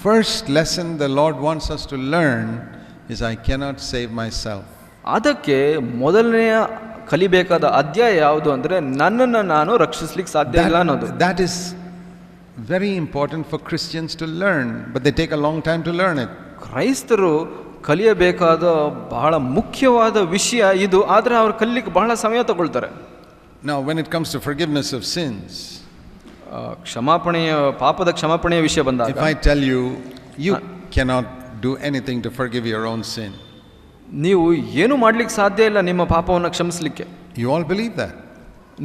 first lesson the Lord wants us to learn is I cannot save myself. ಅದಕ್ಕೆ ಮೊದಲನೆಯ ಕಲಿಬೇಕಾದ ಅಧ್ಯಾಯ ಯಾವುದು ಅಂದ್ರೆ ನನ್ನನ್ನು ನಾನು ರಕ್ಷಿಸ್ಲಿಕ್ಕೆ ಸಾಧ್ಯ ಇಲ್ಲ ಅನ್ನೋದು. That is very important for Christians to learn, but they take a long time to learn it. ಕ್ರೈಸ್ತರು ಕಲಿಯಬೇಕಾದ ಬಹಳ ಮುಖ್ಯವಾದ ವಿಷಯ ಇದು, ಆದರೆ ಅವ್ರು ಕಲಿಲಿಕ್ಕೆ ಬಹಳ ಸಮಯ ತಗೊಳ್ತಾರೆ. Now when it comes to forgiveness of sins, ಕ್ಷಮಾಪಣೆಯ ಪಾಪದ ಕ್ಷಮಾಪಣೆಯ ವಿಷಯ ಬಂದಾಗ, if I tell you you cannot do anything to forgive your own sin, ನೀವು ಏನು ಮಾಡ್ಲಿಕ್ಕೆ ಸಾಧ್ಯ ಇಲ್ಲ ನಿಮ್ಮ ಪಾಪವನ್ನು ಕ್ಷಮಿಸಲಿಕ್ಕೆ. you all believe that?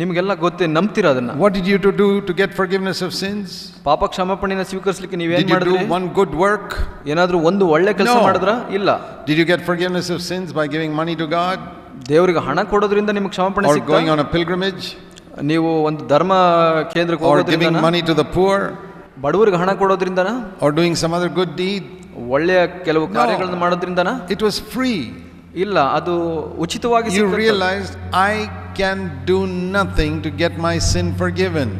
ನಿಮಗೆಲ್ಲ ಗೊತ್ತೇ, ನಂಬ್ತೀರಾ ಅದನ್ನ? What did you to do to get forgiveness of sins? ಪಾಪ ಕ್ಷಮಾಪಣೆಯನ್ನು ಸ್ವೀಕರಿಸಲಿಕ್ಕೆ ನೀವೇನ್ Did you do ಮಾಡಿದ್ರಿ? one good work? ಏನಾದ್ರೂ ಒಂದು ಒಳ್ಳೆ ಕೆಲಸ No. ಮಾಡಿದ್ರಾ? ಇಲ್ಲ. Did you get forgiveness of sins by giving money to God ದೇವರಿಗೆ ಹಣ ಕೊಡೋದ್ರಿಂದ ನಿಮಗೆ ಕ್ಷಮಾಪಣೆ or going ಸಿಗ್ತಾ? on a pilgrimage ನೀವು ಒಂದು ಧರ್ಮ ಕೇಂದ್ರಕ್ಕೆ or giving ಹೋಗೋದ್ರಿಂದ, money to the poor ಬಡವರಿಗೆ ಹಣ ಕೊಡೋದ್ರಿಂದನಾ, or doing some other good deed? ಒಳ್ಳೆಯ ಕೆಲವು ಕಾರ್ಯಗಳನ್ನು ಮಾಡೋದ್ರಿಂದನಾ? It was free. ಇಲ್ಲ, ಅದು ಉಚಿತವಾಗಿ You ಸಿಕ್ಕಂಥದ್ದು. realized I can do nothing to get my sin forgiven.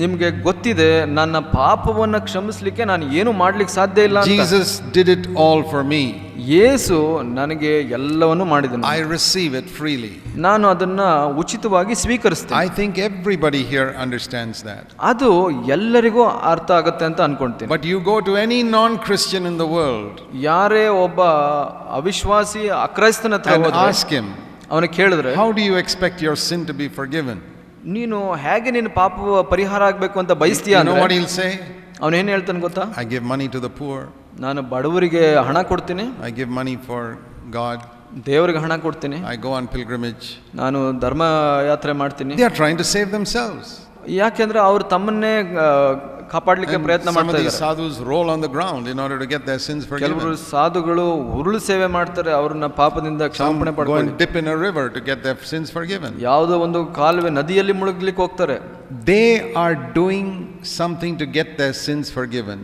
ನಿಮ್ಗೆ ಗೊತ್ತಿದೆ ನನ್ನ ಪಾಪವನ್ನು ಕ್ಷಮಿಸಲಿಕ್ಕೆ ನಾನು ಏನು ಮಾಡ್ಲಿಕ್ಕೆ ಸಾಧ್ಯ ಇಲ್ಲ ಅಂತ. Jesus did it all for me. ಯೇಸು ನನಗೆ ಎಲ್ಲವನ್ನು ಮಾಡಿದನು. I receive it freely. ನಾನು ಅದನ್ನ ಉಚಿತವಾಗಿ ಸ್ವೀಕರಿಸ್ತೇನೆ. I think everybody here understands that. ಅದು ಎಲ್ಲರಿಗೂ ಅರ್ಥ ಆಗುತ್ತೆ ಅಂತ ಅನ್ಕೊಂತೀನಿ. But you go to any non-Christian in the world ಯಾರೇ ಒಬ್ಬ ಅವಿಶ್ವಾಸಿ ಅಕ್ರೈಸ್ತನ ಹತ್ರ and ಹೋದ್ರೆ, ask him, ಅವನಿಗೆ ಕೇಳಿದ್ರೆ, how do you expect your sin to be forgiven? ನೀನು ಹೇಗೆ ನಿನ್ನ ಪಾಪ ಪರಿಹಾರ ಆಗ್ಬೇಕು ಅಂತ ಬಯಸ್ತೀಯ You know what ಅಂದ್ರೆ he'll say? ಅವನು ಏನ್ ಹೇಳ್ತಾನೆ ಗೊತ್ತಾ? I give money to the poor. ನಾನು ಬಡವರಿಗೆ ಹಣ ಕೊಡ್ತೀನಿ, I give money for God. ದೇವರಿಗೆ ಹಣ ಕೊಡ್ತೀನಿ, I go on pilgrimage. ನಾನು ಧರ್ಮ ಯಾತ್ರೆ ಮಾಡ್ತೀನಿ. They are trying to save themselves. ಯಾಕೆಂದ್ರೆ ಅವ್ರು ತಮ್ಮನ್ನೇ ಕಾಪಾಡ್ಲಿಕ್ಕೆ And ಪ್ರಯತ್ನ some of ಮಾಡ್ತಾ these ಇದ್ದಾರೆ. sadhus roll on the ground in order to get their sins ಕೆಲವರು forgiven. ಸಾಧುಗಳು ಉರುಳು ಸೇವೆ ಮಾಡ್ತಾರೆ, ಅವ್ರನ್ನ ಪಾಪದಿಂದ Some ಕ್ಷಮಾಪಣೆ go ಪಡ್ಕೊಳ್ಳಿ. and dip in a river to get their sins forgiven. ಯಾವುದೋ ಒಂದು ಕಾಲುವೆ ನದಿಯಲ್ಲಿ ಮುಳುಗ್ಲಿಕ್ಕೆ ಹೋಗ್ತಾರೆ. They are doing something to get their sins forgiven.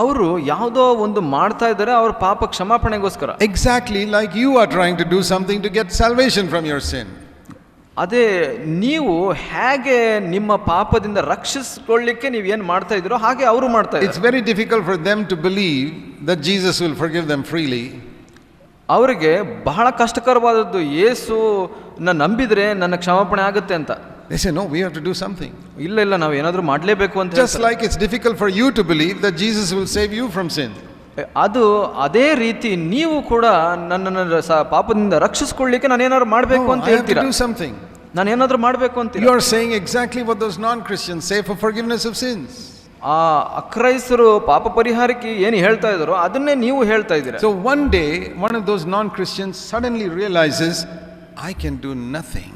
ಅವರು ಯಾವುದೋ ಒಂದು ಮಾಡ್ತಾ ಇದ್ದಾರೆ ಅವ್ರ ಪಾಪ ಕ್ಷಮಾಪಣೆಗೋಸ್ಕರ. Exactly like you are trying to do something to get salvation from your sin. ಅದೇ ನೀವು ಹೇಗೆ ನಿಮ್ಮ ಪಾಪದಿಂದ ರಕ್ಷಿಸಿಕೊಳ್ಳಿಕ್ಕೆ ನೀವು ಏನು ಮಾಡ್ತಾ ಇದ್ದೀರೋ ಹಾಗೆ ಅವರು ಮಾಡ್ತಾ It's ಇದ್ದಾರೆ. very difficult for them to believe that Jesus will forgive them freely. ಅವರಿಗೆ ಬಹಳ ಕಷ್ಟಕರವಾದದ್ದು, ಯೇಸು ನಂಬಿದ್ರೆ ನನ್ನ ಕ್ಷಮಾಪಣೆ ಆಗುತ್ತೆ ಅಂತ. They say, no, we have to do something. ಇಲ್ಲ ಇಲ್ಲ, ನಾವು ಏನಾದರೂ ಮಾಡಲೇಬೇಕು ಅಂತ Just ಹೇಳ್ತಾರೆ. like it's difficult for you to believe that Jesus will save you from sin. ಅದು ಅದೇ ರೀತಿ ನೀವು ಕೂಡ ನನ್ನನ್ನು ಪಾಪದಿಂದ ರಕ್ಷಿಸ್ಕೊಳ್ಳಿಕ್ಕೆ ನಾನು ಏನಾದ್ರು ಮಾಡಬೇಕು No, ಅಂತ I have to ಹೇಳ್ತೀರಾ. do something. ನಾನು ಏನಾದರೂ ಮಾಡಬೇಕು ಅಂತೀರಾ. You are saying exactly what those non-Christians say for forgiveness of sins. ಆ ಅಕ್ರೈಸ್ತರು ಪಾಪ ಪರಿಹಾರಕ್ಕೆ ಏನು ಹೇಳ್ತಾ ಇದ್ದಾರೋ ಅದನ್ನೇ ನೀವು ಹೇಳ್ತಾ ಇದ್ದೀರಾ. So one day, one of those non-Christians suddenly realizes, I can do nothing.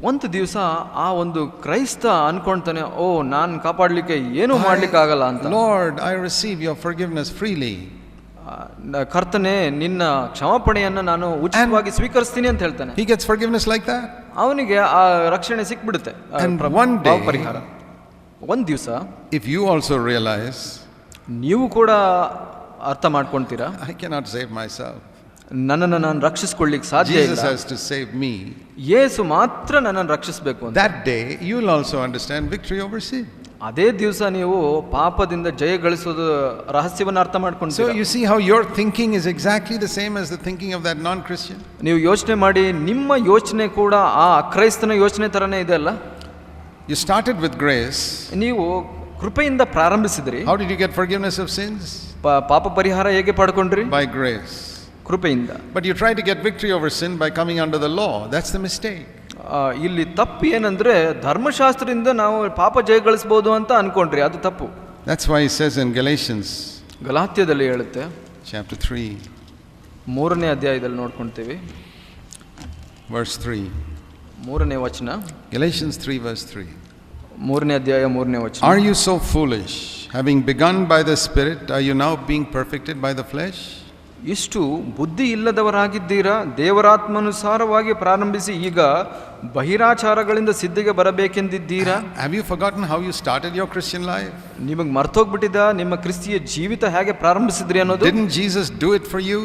ಒಂದು ದಿವಸ ಆ ಒಂದು ಕ್ರೈಸ್ತ ಅನ್ಕೊಳ್ತಾನೆ, ಓ ನಾನು ಕಾಪಾಡಲಿಕ್ಕೆ ಏನು ಮಾಡ್ಲಿಕ್ಕೆ ಆಗಲ್ಲ ಅಂತ. Lord, I receive your forgiveness freely. ಕರ್ತನೆ, ನಿನ್ನ ಕ್ಷಮಾಪಣೆಯನ್ನು ನಾನು ಉಚಿತವಾಗಿ ಸ್ವೀಕರಿಸ್ತೀನಿ ಅಂತ ಹೇಳ್ತಾನೆ. He gets forgiveness like that. ಅವನಿಗೆ ಆ ರಕ್ಷಣೆ ಸಿಕ್ಬಿಡುತ್ತೆ, And one day, ಪರಿಹಾರ. ಒಂದು ದಿವಸ if you also realize, ನೀವು ಕೂಡ ಅರ್ಥ ಮಾಡ್ಕೊಳ್ತೀರಾ, I cannot save myself. ನನ್ನನ್ನು ನಾನು ರಕ್ಷಿಸ್ಕೊಳ್ಳಿಕ್ಕೆ ಸಾಧ್ಯ Jesus ಇಲ್ಲ, has to save me. ಯೇಸು ಮಾತ್ರ ನನ್ನನ್ನು ರಕ್ಷಿಸಬೇಕು ಅಂತ. That day, you will also understand victory over sin. ಅದೇ ದಿವಸ ನೀವು ಪಾಪದಿಂದ ಜಯ ಗಳಿಸೋದು ರಹಸ್ಯವನ್ನು ಅರ್ಥ So ಮಾಡ್ಕೊಂಡು, you see how your thinking is exactly the same as the thinking of that non-Christian. ನೀವು ಯೋಚನೆ ಮಾಡಿ, ನಿಮ್ಮ ಯೋಚನೆ ಕೂಡ ಆ ಅಕ್ರೈಸ್ತನ ಯೋಚನೆ ತರನೇ ಇದೆ ಅಲ್ಲ. You started with grace. ನೀವು ಕೃಪೆಯಿಂದ ಪ್ರಾರಂಭಿಸಿದ್ರಿ. How did you get forgiveness of sins? ಪಾಪ ಪರಿಹಾರ ಹೇಗೆ ಪಡ್ಕೊಂಡ್ರಿ? By grace. ಕೃಪೆಯಿಂದ. But you try to get victory over sin by coming under the law. That's the mistake. ಇಲ್ಲಿ ತಪ್ಪು ಏನಂದ್ರೆ ಧರ್ಮಶಾಸ್ತ್ರದಿಂದ ನಾವು ಪಾಪ ಜಯಗಳಿಸಬಹುದು ಅಂತ ಅನ್ಕೊಂಡ್ರಿ, ಅದು ತಪ್ಪು. That's why he says in Galatians ಗಲಾತ್ಯದಲ್ಲಿ ಹೇಳುತ್ತೆ, chapter 3 3ನೇ ಅಧ್ಯಾಯದಲ್ಲಿ ನೋಡ್ಕೊಂತೀವಿ, verse 3. 3ನೇ ವಚನ. Galatians 3 verse 3. 3ನೇ ಅಧ್ಯಾಯ 3ನೇ ವಚನ. Are you so foolish? Having begun by the Spirit, are you now being perfected by the flesh? ಇಷ್ಟು ಬುದ್ಧಿ ಇಲ್ಲದವರಾಗಿದ್ದೀರಾ, ದೇವರಾತ್ಮನುಸಾರವಾಗಿ ಪ್ರಾರಂಭಿಸಿ ಈಗ ಬಹಿರಾಚಾರಗಳಿಂದ ಸಿದ್ಧಿಗೆ ಬರಬೇಕೆಂದಿದ್ದೀರಾ. Have you forgotten how you started your Christian life? ನಿಮಗೆ ಮರ್ತೋಗ್ಬಿಟ್ಟಿದ ನಿಮ್ಮ ಕ್ರಿಸ್ತಿಯ ಜೀವಿತ ಹೇಗೆ ಪ್ರಾರಂಭಿಸಿದ್ರಿ ಅನ್ನೋದು. Didn't Jesus do it for you?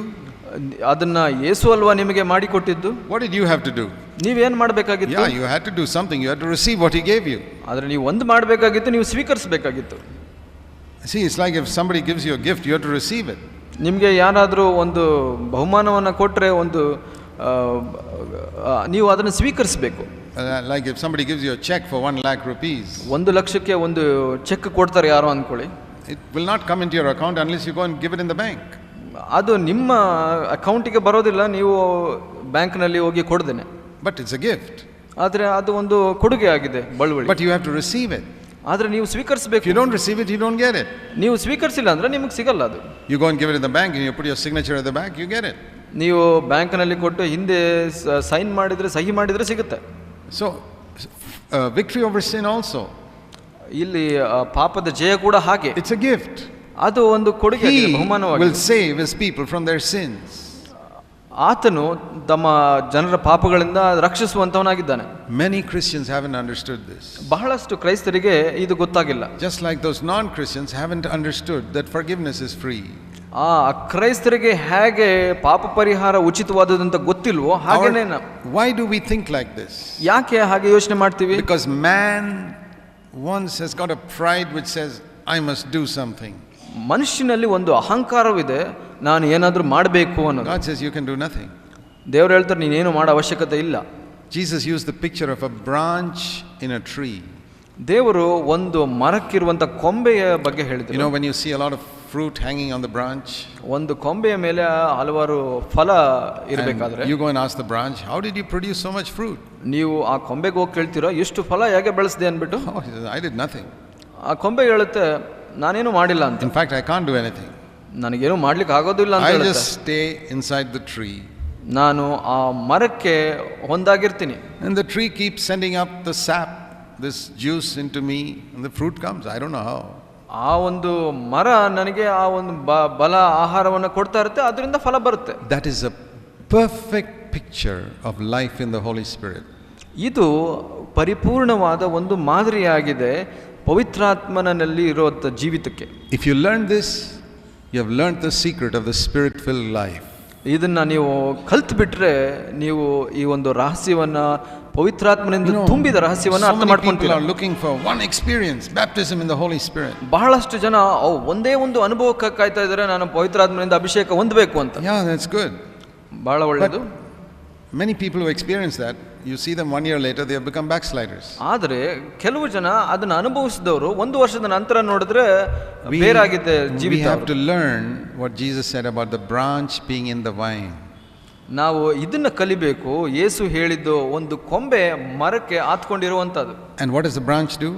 ಅದನ್ನ ಯೇಸು ಅಲ್ವಾ ನಿಮಗೆ ಮಾಡಿಕೊಟ್ಟಿದ್ದು. What did you have to do? ನೀವೇನ್ ಮಾಡಬೇಕಾಗಿತ್ತು? Yeah, you had to do something. You had to receive what he gave you. ಆದ್ರೆ ನೀವು ಒಂದು ಮಾಡಬೇಕಾಗಿತ್ತು, ನೀವು ಸ್ವೀಕರಿಸಬೇಕಾಗಿತ್ತು. See, it's like if somebody gives you a gift, you have to receive it. ನಿಮಗೆ ಯಾರಾದರೂ ಒಂದು ಬಹುಮಾನವನ್ನು ಕೊಟ್ಟರೆ ಒಂದು ನೀವು ಅದನ್ನು ಸ್ವೀಕರಿಸಬೇಕು. Like if somebody gives you a check for 1 lakh rupees. 1 ಲಕ್ಷಕ್ಕೆ ಒಂದು ಚೆಕ್ ಕೊಡ್ತಾರೆ ಯಾರೋ ಅಂದ್ಕೊಳ್ಳಿ. It will not come into your account unless you go and give it in the bank. ಅದು ನಿಮ್ಮ ಅಕೌಂಟಿಗೆ ಬರೋದಿಲ್ಲ, ನೀವು ಬ್ಯಾಂಕ್ನಲ್ಲಿ ಹೋಗಿ ಕೊಡ್ದೇನೆ. But it's a gift. ಆದರೆ ಅದು ಒಂದು ಕೊಡುಗೆ ಆಗಿದೆ, ಬಳುವಳಿ. But you have to receive it. ಆದರೆ ನೀವು ಸ್ವೀಕರಿಸಬೇಕು. If you don't receive it, you don't get it. ನೀವು ಸ್ವೀಕರಿಸಿಲ್ಲ ಅಂದರೆ ನಿಮಗೆ ಸಿಗಲ್ಲ ಅದು. You go and give it in the bank and you put your signature at the back, you get it. ನೀವು ಬ್ಯಾಂಕ್ನಲ್ಲಿ ಕೊಟ್ಟು ಹಿಂದೆ ಸೈನ್ ಮಾಡಿದರೆ, ಸಹಿ ಮಾಡಿದರೆ ಸಿಗುತ್ತೆ. So victory over sin also. ಇಲ್ಲಿ ಪಾಪದ ಜಯ ಕೂಡ ಹಾಗೆ. It's a gift. ಅದು ಒಂದು ಕೊಡುಗೆ ಆಗಿದೆ, ಬಹುಮಾನವಾಗಿದೆ. He will save his people from their sins. ಆತನು ತಮ್ಮ ಜನರ ಪಾಪಗಳಿಂದ ರಕ್ಷಿಸುವಂತವನಾಗಿದ್ದಾನೆ. Many Christians haven't understood this. ಬಹಳಷ್ಟು ಕ್ರೈಸ್ತರಿಗೆ ಇದು ಗೊತ್ತಾಗಿಲ್ಲ. Just like those non-Christians haven't understood that forgiveness is free. ಕ್ರೈಸ್ತರಿಗೆ ಹೇಗೆ ಪಾಪ ಪರಿಹಾರ ಉಚಿತವಾದದಂತ ಗೊತ್ತಿಲ್ವೋ ಹಾಗೇನೆ. Why do we think like this? ಯಾಕೆ ಹಾಗೆ ಯೋಚನೆ ಮಾಡ್ತೀವಿ? Because man once has got a pride which says I must do something. ಮನುಷ್ಯನಲ್ಲಿ ಒಂದು ಅಹಂಕಾರವಿದೆ, ನಾನು ಏನಾದರೂ ಮಾಡಬೇಕು ಅನ್ನೋದು. God says you can do nothing. ದೇವರು ಹೇಳ್ತಾರೆ ನೀನೇನು ಮಾಡೋ ಅವಶ್ಯಕತೆ ಇಲ್ಲ. Jesus used the picture of a branch in a tree. ದೇವರು ಒಂದು ಮರಕ್ಕಿರುವಂತ ಕೊಂಬೆಯ ಬಗ್ಗೆ ಹೇಳಿದ್ರು. You know, when you see a lot of fruit hanging on the branch, ಒಂದು ಕೊಂಬೆಯ ಮೇಲೆ ಹಲವಾರು ಫಲ ಇರಬೇಕಾದ್ರೆ you go and ask the branch, how did you produce so much fruit? ನೀವು ಆ ಕೊಂಬೆಗೆ ಹೋಗಿ ಕೇಳ್ತೀರಾ ಎಷ್ಟು ಫಲ ಹೇಗೆ ಬೆಳೆಸಿದೆ ಅಂದ್ಬಿಟ್ಟು. Oh, he says, I did nothing. ಆ ಕೊಂಬೆ ಹೇಳುತ್ತೆ ನಾನೇನು ಮಾಡಿಲ್ಲ ಅಂತ. In fact, I can't do anything. ನನಗೇನು ಮಾಡ್ಲಿಕ್ಕೆ ಆಗೋದಿಲ್ಲ ಅಂತ I ಹೇಳುತ್ತೆ. just stay inside the tree. ನಾನು ಆ ಮರಕ್ಕೆ ಹೊಂದಾಗಿರ್ತೀನಿ. And the tree keeps sending up the sap, this juice into me, and the fruit comes. I don't know how. ಆ ಒಂದು ಮರ ನನಗೆ ಆ ಒಂದು ಬಲ ಆಹಾರವನ್ನು ಕೊಡ್ತಾ ಇರುತ್ತೆ, ಅದರಿಂದ ಫಲ ಬರುತ್ತೆ. That is a perfect picture of life in the Holy Spirit. ಇದು ಪರಿಪೂರ್ಣವಾದ ಒಂದು ಮಾದರಿಯಾಗಿದೆ ಪವಿತ್ರಾತ್ಮನಲ್ಲಿ ಇರುವಂಥ ಜೀವಿತಕ್ಕೆ. If you learn this, you have learned the secret of the spirit-filled life. ಇದನ್ನ ನೀವು ಕಲ್ತು ಬಿಟ್ರೆ ನೀವು ಈ ಒಂದು ರಹಸ್ಯವನ್ನ, ಪವಿತ್ರಾತ್ಮನಿಂದ ತುಂಬಿದ ರಹಸ್ಯವನ್ನ ಅರ್ಥ ಮಾಡ್ಕೊಂತೀರಾ. People are looking for one experience, baptism in the Holy Spirit. ಬಹಳಷ್ಟು ಜನ ಒಂದೇ ಒಂದು ಅನುಭವಕ್ಕೆ ಕಾಯ್ತಾ ಇದ್ದಾರೆ, ನಾನು ಪವಿತ್ರಾತ್ಮನಿಂದ ಅಭಿಷೇಕ ಹೊಂದಬೇಕು ಅಂತ. Yeah, that's good. ಬಹಳ ಒಳ್ಳೆಯದು. Many people who experience that, you see them 1 year later, they have become backsliders. ಆದರೆ ಕೆಲವು ಜನ ಅದನ್ನ ಅನುಭವಿಸಿದವರು 1 ವರ್ಷದ ನಂತರ ನೋಡಿದ್ರೆ ಬೇರಾಗಿದೆ ಜೀವಿತ. We have to learn what Jesus said about the branch being in the vine. ನಾವು ಇದನ್ನ ಕಲಿಬೇಕು. ಯೇಸು ಹೇಳಿದ್ದು ಒಂದು ಕೊಂಬೆ ಮರಕ್ಕೆ ಆತ್ಕೊಂಡಿರುವಂತದ್ದು. And what does the branch do?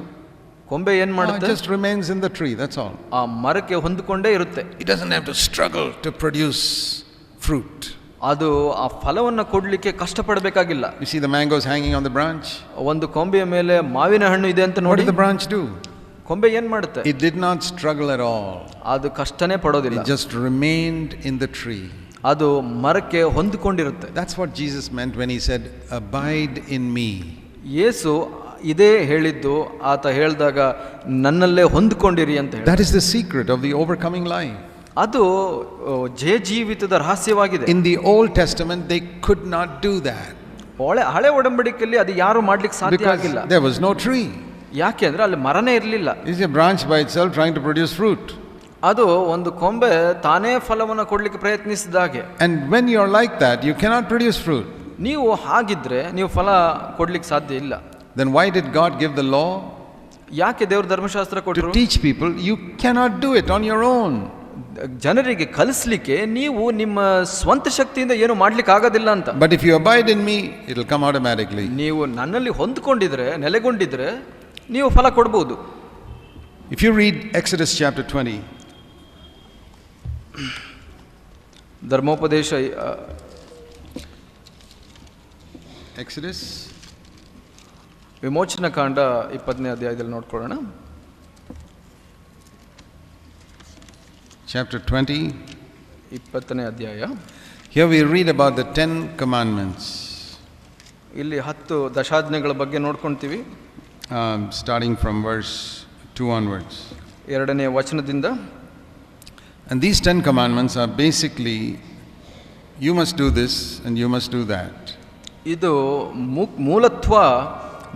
ಕೊಂಬೆ ಏನ್ ಮಾಡುತ್ತೆ? It just remains in the tree, that's all. ಆ ಮರಕ್ಕೆ ಹೊಂದಿಕೊಂಡೇ ಇರುತ್ತೆ. It doesn't have to struggle to produce fruit. ಅದು ಆ ಫಲವನ್ನು ಕೊಡ್ಲಿಕ್ಕೆ ಕಷ್ಟಪಡಬೇಕಾಗಿಲ್ಲ. You see the mangoes hanging on the branch? ಒಂದು ಕೊಂಬೆಯ ಮೇಲೆ ಮಾವಿನ ಹಣ್ಣು ಇದೆ ಅಂತ What ನೋಡಿ. did the branch do? ಕೊಂಬೆ ಏನ್ ಮಾಡುತ್ತೆ? It did not struggle at all. ಅದು ಕಷ್ಟನೇ ಪಡೋದಿಲ್ಲ. It just remained in the tree. ಅದು ಮರಕ್ಕೆ ಹೊಂದಿಕೊಂಡಿರುತ್ತೆ. That's what Jesus meant when he said, "Abide in me." ಯೇಸು ಇದೇ ಹೇಳಿದ್ದು, ಆತ ಹೇಳಿದಾಗ ನನ್ನಲ್ಲೇ ಹೊಂದಿಕೊಂಡಿರಿ ಅಂತ ಹೇಳಿ. That is the secret of the overcoming life. ಅದು ಜಯ ಜೀವಿತದ ರಹಸ್ಯವಾಗಿದೆ. In the Old Testament they could not do that. ಹಳೆ ಒಡಂಬಡಿಕೆಯಲ್ಲಿ ಅದು ಯಾರು ಮಾಡ್ಲಿಕ್ಕೆ ಸಾಧ್ಯ ಆಗಿಲ್ಲ. There was no tree. ಯಾಕೆ ಅಂದ್ರೆ ಅಲ್ಲಿ ಮರನೇ ಇರಲಿಲ್ಲ. It's a branch by itself trying to produce fruit. ಅದು ಒಂದು ಕೊಂಬೆ ತಾನೇ ಫಲವನ್ನು ಕೊಡ್ಲಿಕ್ಕೆ ಪ್ರಯತ್ನಿಸಿದಾಗೆ. And when you are like that, you cannot produce fruit. ನೀವು ಹಾಗಿದ್ರೆ ನೀವು ಫಲ ಕೊಡ್ಲಿಕ್ಕೆ ಸಾಧ್ಯ ಇಲ್ಲ. Then why did God give the law? ಯಾಕೆ ದೇವರು ಧರ್ಮಶಾಸ್ತ್ರ ಕೊಟ್ಟರು? To teach people you cannot do it on your own. ಜನರಿಗೆ ಕಲಿಸ್ಲಿಕ್ಕೆ ನೀವು ನಿಮ್ಮ ಸ್ವಂತ ಶಕ್ತಿಯಿಂದ ಏನು ಮಾಡ್ಲಿಕ್ಕೆ ಆಗೋದಿಲ್ಲ ಅಂತ. But if you abide in me, it will come automatically. ನೀವು ನನ್ನಲ್ಲಿ ಹೊಂದಿಕೊಂಡಿದ್ರೆ, ನೆಲೆಗೊಂಡಿದ್ರೆ ನೀವು ಫಲ ಕೊಡಬಹುದು. If you read Exodus chapter 20, ಧರ್ಮೋಪದೇಶ Exodus ವಿಮೋಚನ ಕಾಂಡ 20ನೇ ಅಧ್ಯಾಯದಲ್ಲಿ ನೋಡ್ಕೊಳ್ಳೋಣ. chapter 20, 20ನೇ ಅಧ್ಯಾಯ. Here we read about the 10 commandments. ಇಲ್ಲಿ 10 ದಶಾಜ್ಞೆಗಳ ಬಗ್ಗೆ ನೋಡ್ಕೊಂತೀವಿ. Starting from verse 2 onwards. 2ನೇ ವಚನದಿಂದ. And these 10 commandments are basically, you must do this and you must do that. ಇದು ಮೂಲತ್ವ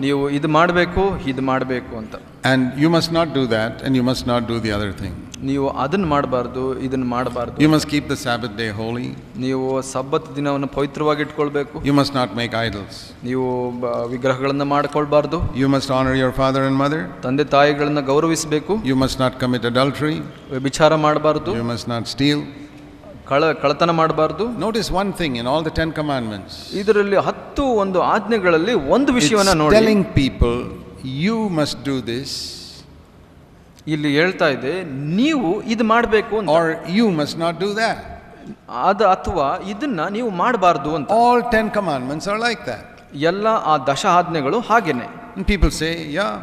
ನೀವು ಇದು ಮಾಡಬೇಕು ಇದು ಮಾಡಬೇಕು ಅಂತ. And you must not do that and you must not do the other thing. ನೀವು ಅದನ್ನು ಮಾಡಬಾರ್ದು ಇದನ್ನು ಮಾಡಬಾರ್ದು. You must keep the Sabbath day holy. ನೀವು ಸಬ್ಬತ್ ದಿನವನ್ನು ಪವಿತ್ರವಾಗಿ ಇಟ್ಕೊಳ್ಬೇಕು. You must not make idols. ನೀವು ವಿಗ್ರಹಗಳನ್ನು ಮಾಡಿಕೊಳ್ಳಬಾರ್ದು. You must honor your father and mother. ತಂದೆ ತಾಯಿಗಳನ್ನು ಗೌರವಿಸಬೇಕು. You must not commit adultery. ವ್ಯಭಿಚಾರ ಮಾಡಬಾರ್ದು. You must not steal. ಕಳ್ಳತನ ಮಾಡಬಾರ್ದು. Notice one thing in all the 10 commandments. ಇದರಲ್ಲಿ 10 ಒಂದು ಆಜ್ಞೆಗಳಲ್ಲಿ ಒಂದು ವಿಷಯವನ್ನ ನೋಡಿ. Telling people you must do this. ಇಲ್ಲಿ ಹೇಳ್ತಾ ಇದೆ ನೀವು ಇದು ಮಾಡಬೇಕು ಅಂತ. Or you must not do that. ಅಥವಾ ಇದನ್ನ ನೀವು ಮಾಡಬಾರ್ದು ಅಂತ. All 10 commandments are like that. ಎಲ್ಲ ಆ 10 ಆಜ್ಞೆಗಳು ಹಾಗೇನೆ. And people say, yeah,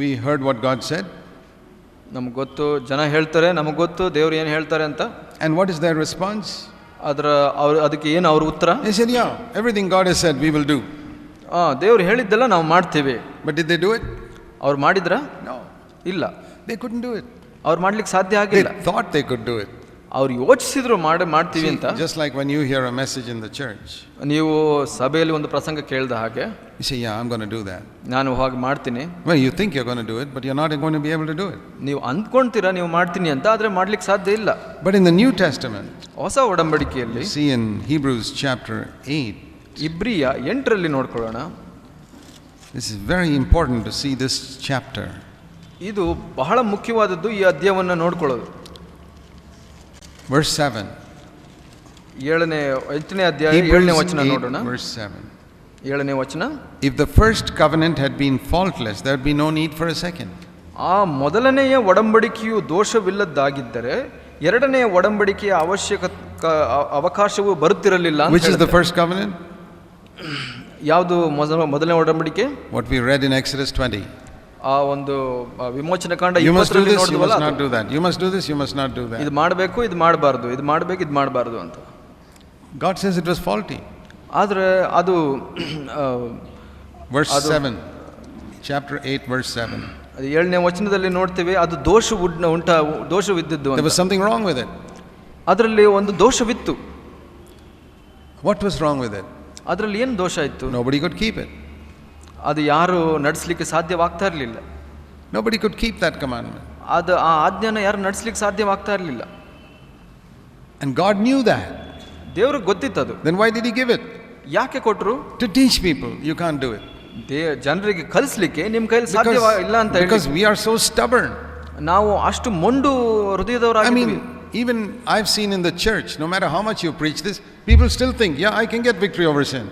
we heard what God said. ನಮ್ಗೆ ಗೊತ್ತು, ಜನ ಹೇಳ್ತಾರೆ, ನಮಗೆ ಗೊತ್ತು ದೇವ್ರು ಏನು ಹೇಳ್ತಾರೆ ಅಂತ. And what is their response? ಅದಕ್ಕೆ ಏನು ಅವ್ರ ಉತ್ತರ? They said, yeah, everything God has said we will do. ದೇವ್ರು ಹೇಳಿದ್ದೆಲ್ಲ ನಾವು ಮಾಡ್ತೀವಿ. But did they do it? ಅವ್ರು ಮಾಡಿದ್ರ? No. ಇಲ್ಲ. They couldn't do it. ಅವ್ರು ಮಾಡ್ಲಿಕ್ಕೆ ಸಾಧ್ಯ ಆಗಿಲ್ಲ. They thought they could do it. ಅವ್ರು ಯೋಚಿಸಿದ್ರು ಮಾಡ್ತೀವಿ ಅಂತ. Just like when you hear a message in the church. ನೀವು ಸಭೆಯಲ್ಲಿ ಒಂದು ಪ್ರಸಂಗ ಕೇಳಿದ ಹಾಗೆ. You say, yeah, I'm going to do that. ನಾನು ಹಾಗೆ ಮಾಡ್ತೀನಿ. Well, you think you're going to do it, but you're not going to be able to do it. ನೀವು ಅಂದ್ಕೊಂತೀರಾ ನೀವು ಮಾಡ್ತೀನಿ ಅಂತ, ಆದ್ರೆ ಮಾಡ್ಲಿಕ್ಕೆ ಸಾಧ್ಯ ಇಲ್ಲ. But in the New Testament, ಹೊಸ ಒಡಂಬಡಿಕೆಯಲ್ಲಿ, see in Hebrews chapter 8, ಇಬ್ರಿಯ 8ರಲ್ಲಿ ನೋಡ್ಕೊಳ್ಳೋಣ. This is very important to see this chapter. ಇದು ಬಹಳ ಮುಖ್ಯವಾದದ್ದು ಈ ಅಧ್ಯಾಯವನ್ನು ನೋಡ್ಕೊಳ್ಳೋದು. Verse 7. 8ನೇ ಅಧ್ಯಾಯ 7ನೇ ವಚನ ನೋಡೋಣ. Verse 7. 7ನೇ ವಚನ. If the first covenant had been faultless, there would be no need for a second. ಆ ಮೊದಲನೆಯ ಒಡಂಬಡಿಕೆಯು ದೋಷವಿಲ್ಲದ್ದಾಗಿದ್ದರೆ ಎರಡನೆಯ ಒಡಂಬಡಿಕೆಯ ಅವಕಾಶವು ಬರುತ್ತಿರಲಿಲ್ಲ. Which is the first covenant? ಯಾವುದು ಮೊದಲನೇ ಒಡಂಬಡಿಕೆ? What we read in Exodus 20. ಆ ಒಂದು ವಿಮೋಚನ ಕಾಂಡ 20ರಲ್ಲಿ ನೋಡಿದ್ವಲ್ಲ. You must not do that. You must do this. You must not do that. ಇದು ಮಾಡಬೇಕು, ಇದು ಮಾಡಬಾರ್ದು, ಇದು ಮಾಡಬೇಕು, ಇದು ಮಾಡಬಾರ್ದು ಅಂತ. God says it was faulty. ಆದರೆ ಅದು verse 7, chapter 8 verse 7. ಅದು 7ನೇ ವಚನದಲ್ಲಿ ನೋಡ್ತೀವಿ, ಅದು ದೋಷವಿದ್ದದ್ದು. There was something wrong with it. ಅದರಲ್ಲಿ ಒಂದು ದೋಷವಿತ್ತು. What was wrong with it? ಅದರಲ್ಲಿ ಏನು ದೋಷ ಇತ್ತು? Nobody could keep it. ಅದು ಯಾರು ನಡೆಸಲಿಕ್ಕೆ ಸಾಧ್ಯವಾಗ್ತಾ ಇರಲಿಲ್ಲ. Nobody could keep that commandment. ಅದು ಆ ಆಜ್ಞೆನ ಯಾರು ನಡೆಸಲಿಕ್ಕೆ ಸಾಧ್ಯವಾಗ್ತಾ ಇರಲಿಲ್ಲ. And God knew that. ದೇವ್ರಿಗೆ ಗೊತ್ತಿತ್ತದು. Then why did he give it? ಯಾಕೆ ಕೊಟ್ರು? To teach people you can't do it. ಜನರಿಗೆ ಕಲಿಸ್ಲಿಕ್ಕೆ ನಿಮ್ಮ ಕೈಯಲ್ಲಿ ಸಾಧ್ಯವಿಲ್ಲ ಅಂತ ಹೇಳಿ. Because we are so stubborn. ನಾವು ಅಷ್ಟು ಮೊಂಡು ಹೃದಯದವರಾಗಿದ್ದೀವಿ. I mean, even I've seen in the church, no matter how much you preach this, people still think, yeah, I can get victory over sin.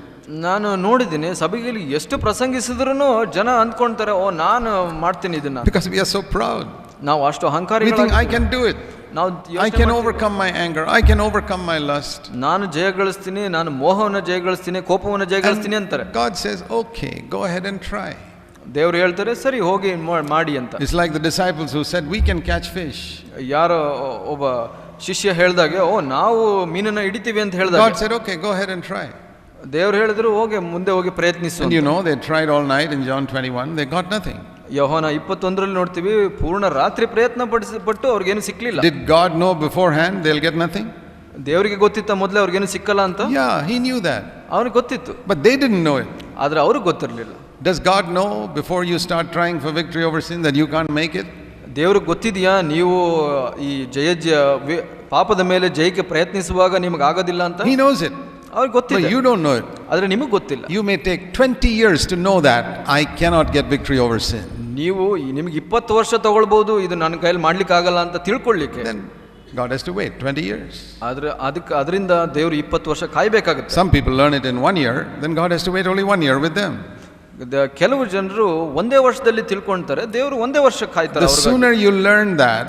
ನಾನು ನೋಡಿದ್ದೀನಿ, ಸಭೆಯಲ್ಲಿ ಎಷ್ಟು ಪ್ರಸಂಗಿಸಿದ್ರು ಜನ ಅಂದ್ಕೊಂತಾರೆ, ಓ ನಾನು ಮಾಡ್ತೀನಿ ಇದನ್ನ. Because we are so proud. ನಾವು ಅಷ್ಟು ಅಹಂಕಾರಿಗಳು. We think I can do it. I can overcome my anger. I can overcome my lust. ನಾನು ಜಯಗಳಿಸ್ತೀನಿ, ನಾನು ಮೋಹವನ್ನು ಜಯಗಳಿಸ್ತೀನಿ, ಕೋಪವನ್ನು ಜಯಗಳಿಸ್ತೀನಿ ಅಂತಾರೆ. God says, okay, go ahead and try. ದೇವರು ಹೇಳ್ತಾರೆ, ಸರಿ ಹೋಗಿ ಮಾಡಿ ಅಂತ. It's like the disciples who said, we can catch fish. ಯಾರೋ ಒಬ್ಬ ಶಿಷ್ಯ ಹೇಳಿದಾಗೆ, ಓ ನಾವು ಮೀನನ್ನ ಹಿಡಿತೀವಿ ಅಂತ ಹೇಳಿದಾಗ God said, okay, go ahead and try. ದೇವರು ಹೇಳಿದ್ರು, ಹೋಗಿ ಮುಂದೆ ಹೋಗಿ ಪ್ರಯತ್ನಿಸು. And you know, they tried all night in John 21, they got nothing. ಯೋಹಾನ 21ರಲ್ಲಿ ನೋಡ್ತೀವಿ, ಪೂರ್ಣ ರಾತ್ರಿ ಪ್ರಯತ್ನ ಪಟ್ಟು ಅವ್ರಿಗೇನು ಸಿಕ್ಲಿಲ್ಲ. Did God know beforehand they'll get nothing? ದೇವರಿಗೆ ಗೊತ್ತಿತ್ತ ಮೊದಲೇ ಅವ್ರಿಗೇನು ಸಿಕ್ಕಲ್ಲ ಅಂತ? Yeah, he knew that. ಅವನಿಗೆ ಗೊತ್ತಿತ್ತು. But they didn't know it. ಆದ್ರೆ ಅವ್ರಿಗೆ ಗೊತ್ತಿರಲಿಲ್ಲ. Does God know before you start trying for victory over sin that you can't make it? ದೇವ್ರಿಗೆ ಗೊತ್ತಿದೆಯಾ ನೀವು ಈ ಪಾಪದ ಮೇಲೆ ಜಯಕ್ಕೆ ಪ್ರಯತ್ನಿಸುವಾಗ ನಿಮಗೆ ಆಗೋದಿಲ್ಲ ಅಂತ? He knows it. ಅವ್ರಿಗೆ ಗೊತ್ತಿಲ್ಲ. But you don't know it. ಆದ್ರೆ ನಿಮಗೆ ಗೊತ್ತಿಲ್ಲ. You may take 20 years to know that I cannot get victory over sin. ನಿಮಗೆ 20 ವರ್ಷ ತಗೊಳ್ಬಹುದು ಇದು ನನ್ನ ಕೈಯಲ್ಲಿ ಮಾಡ್ಲಿಕ್ಕೆ ಆಗಲ್ಲ ಅಂತ ತಿಳ್ಕೊಳ್ಳಿಕ್ಕೆ. Then God has to wait 20 years. ಆದ್ರೆ ಅದರಿಂದ ದೇವರು 20 ವರ್ಷ ಕಾಯಬೇಕಾಗುತ್ತೆ. Some people learn it in 1 year, then God has to wait only 1 year with them. ಕೆಲವು ಜನರು ಒಂದೇ ವರ್ಷದಲ್ಲಿ ತಿಳ್ಕೊಂತಾರೆ, ದೇವರು ಒಂದೇ ವರ್ಷ ಕಾಯ್ತಾರೆ. The sooner you learn that,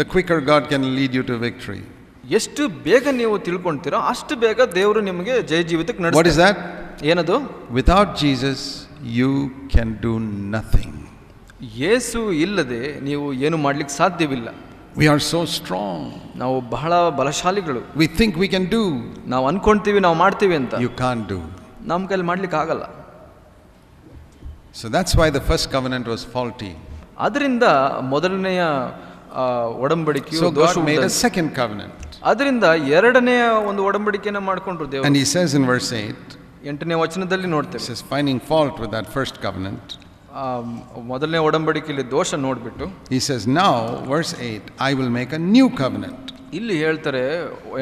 the quicker God can lead you to victory. ಎಷ್ಟು ಬೇಗ ನೀವು ತಿಳ್ಕೊಂತೀರೋ ಅಷ್ಟು ಬೇಗ ದೇವರು ನಿಮಗೆ ಜಯ ಜೀವಿತಕ್ಕೆ ನಡೆಸ್ತಾರೆ. What is that? ಏನದು? Without Jesus you can do nothing. ಯೇಸು ಇಲ್ಲದೆ ನೀವು ಏನು ಮಾಡ್ಲಿಕ್ಕೆ ಸಾಧ್ಯವಿಲ್ಲ. We are so strong. ನಾವು ಬಹಳ ಬಲಶಾಲಿಗಳು. We think we can do. ನಾವು ಅನ್ಕೊಂತೀವಿ ನಾವು ಮಾಡ್ತೀವಿ ಅಂತ. You can't do. ನಮ್ಮ ಕೈಲಿ ಮಾಡ್ಲಿಕ್ಕೆ ಆಗಲ್ಲ. So that's why the first covenant was faulty. ಅದರಿಂದ ಮೊದಲನೆಯ ಒಡಂಬಡಿಕೆಯು So God ದೋಷವುಳ್ಳ. made a second covenant. ಅದರಿಂದ ಎರಡನೆಯ ಒಂದು ಒಡಂಬಡಿಕೆಯನ್ನು ಮಾಡಿಕೊಂಡ್ರು ದೇವರು. And he says in verse 8, 8ನೇ ವಚನದಲ್ಲಿ he ನೋಡ್ತೇವೆ. says, finding fault with that first covenant, ಮೊದಲನೇ ಒಡಂಬಡಿಕೆಯಲ್ಲಿ ದೋಷ ನೋಡ್ಬಿಟ್ಟು he says, now verse 8, I will make a new covenant. ಇಲ್ಲಿ ಹೇಳ್ತಾರೆ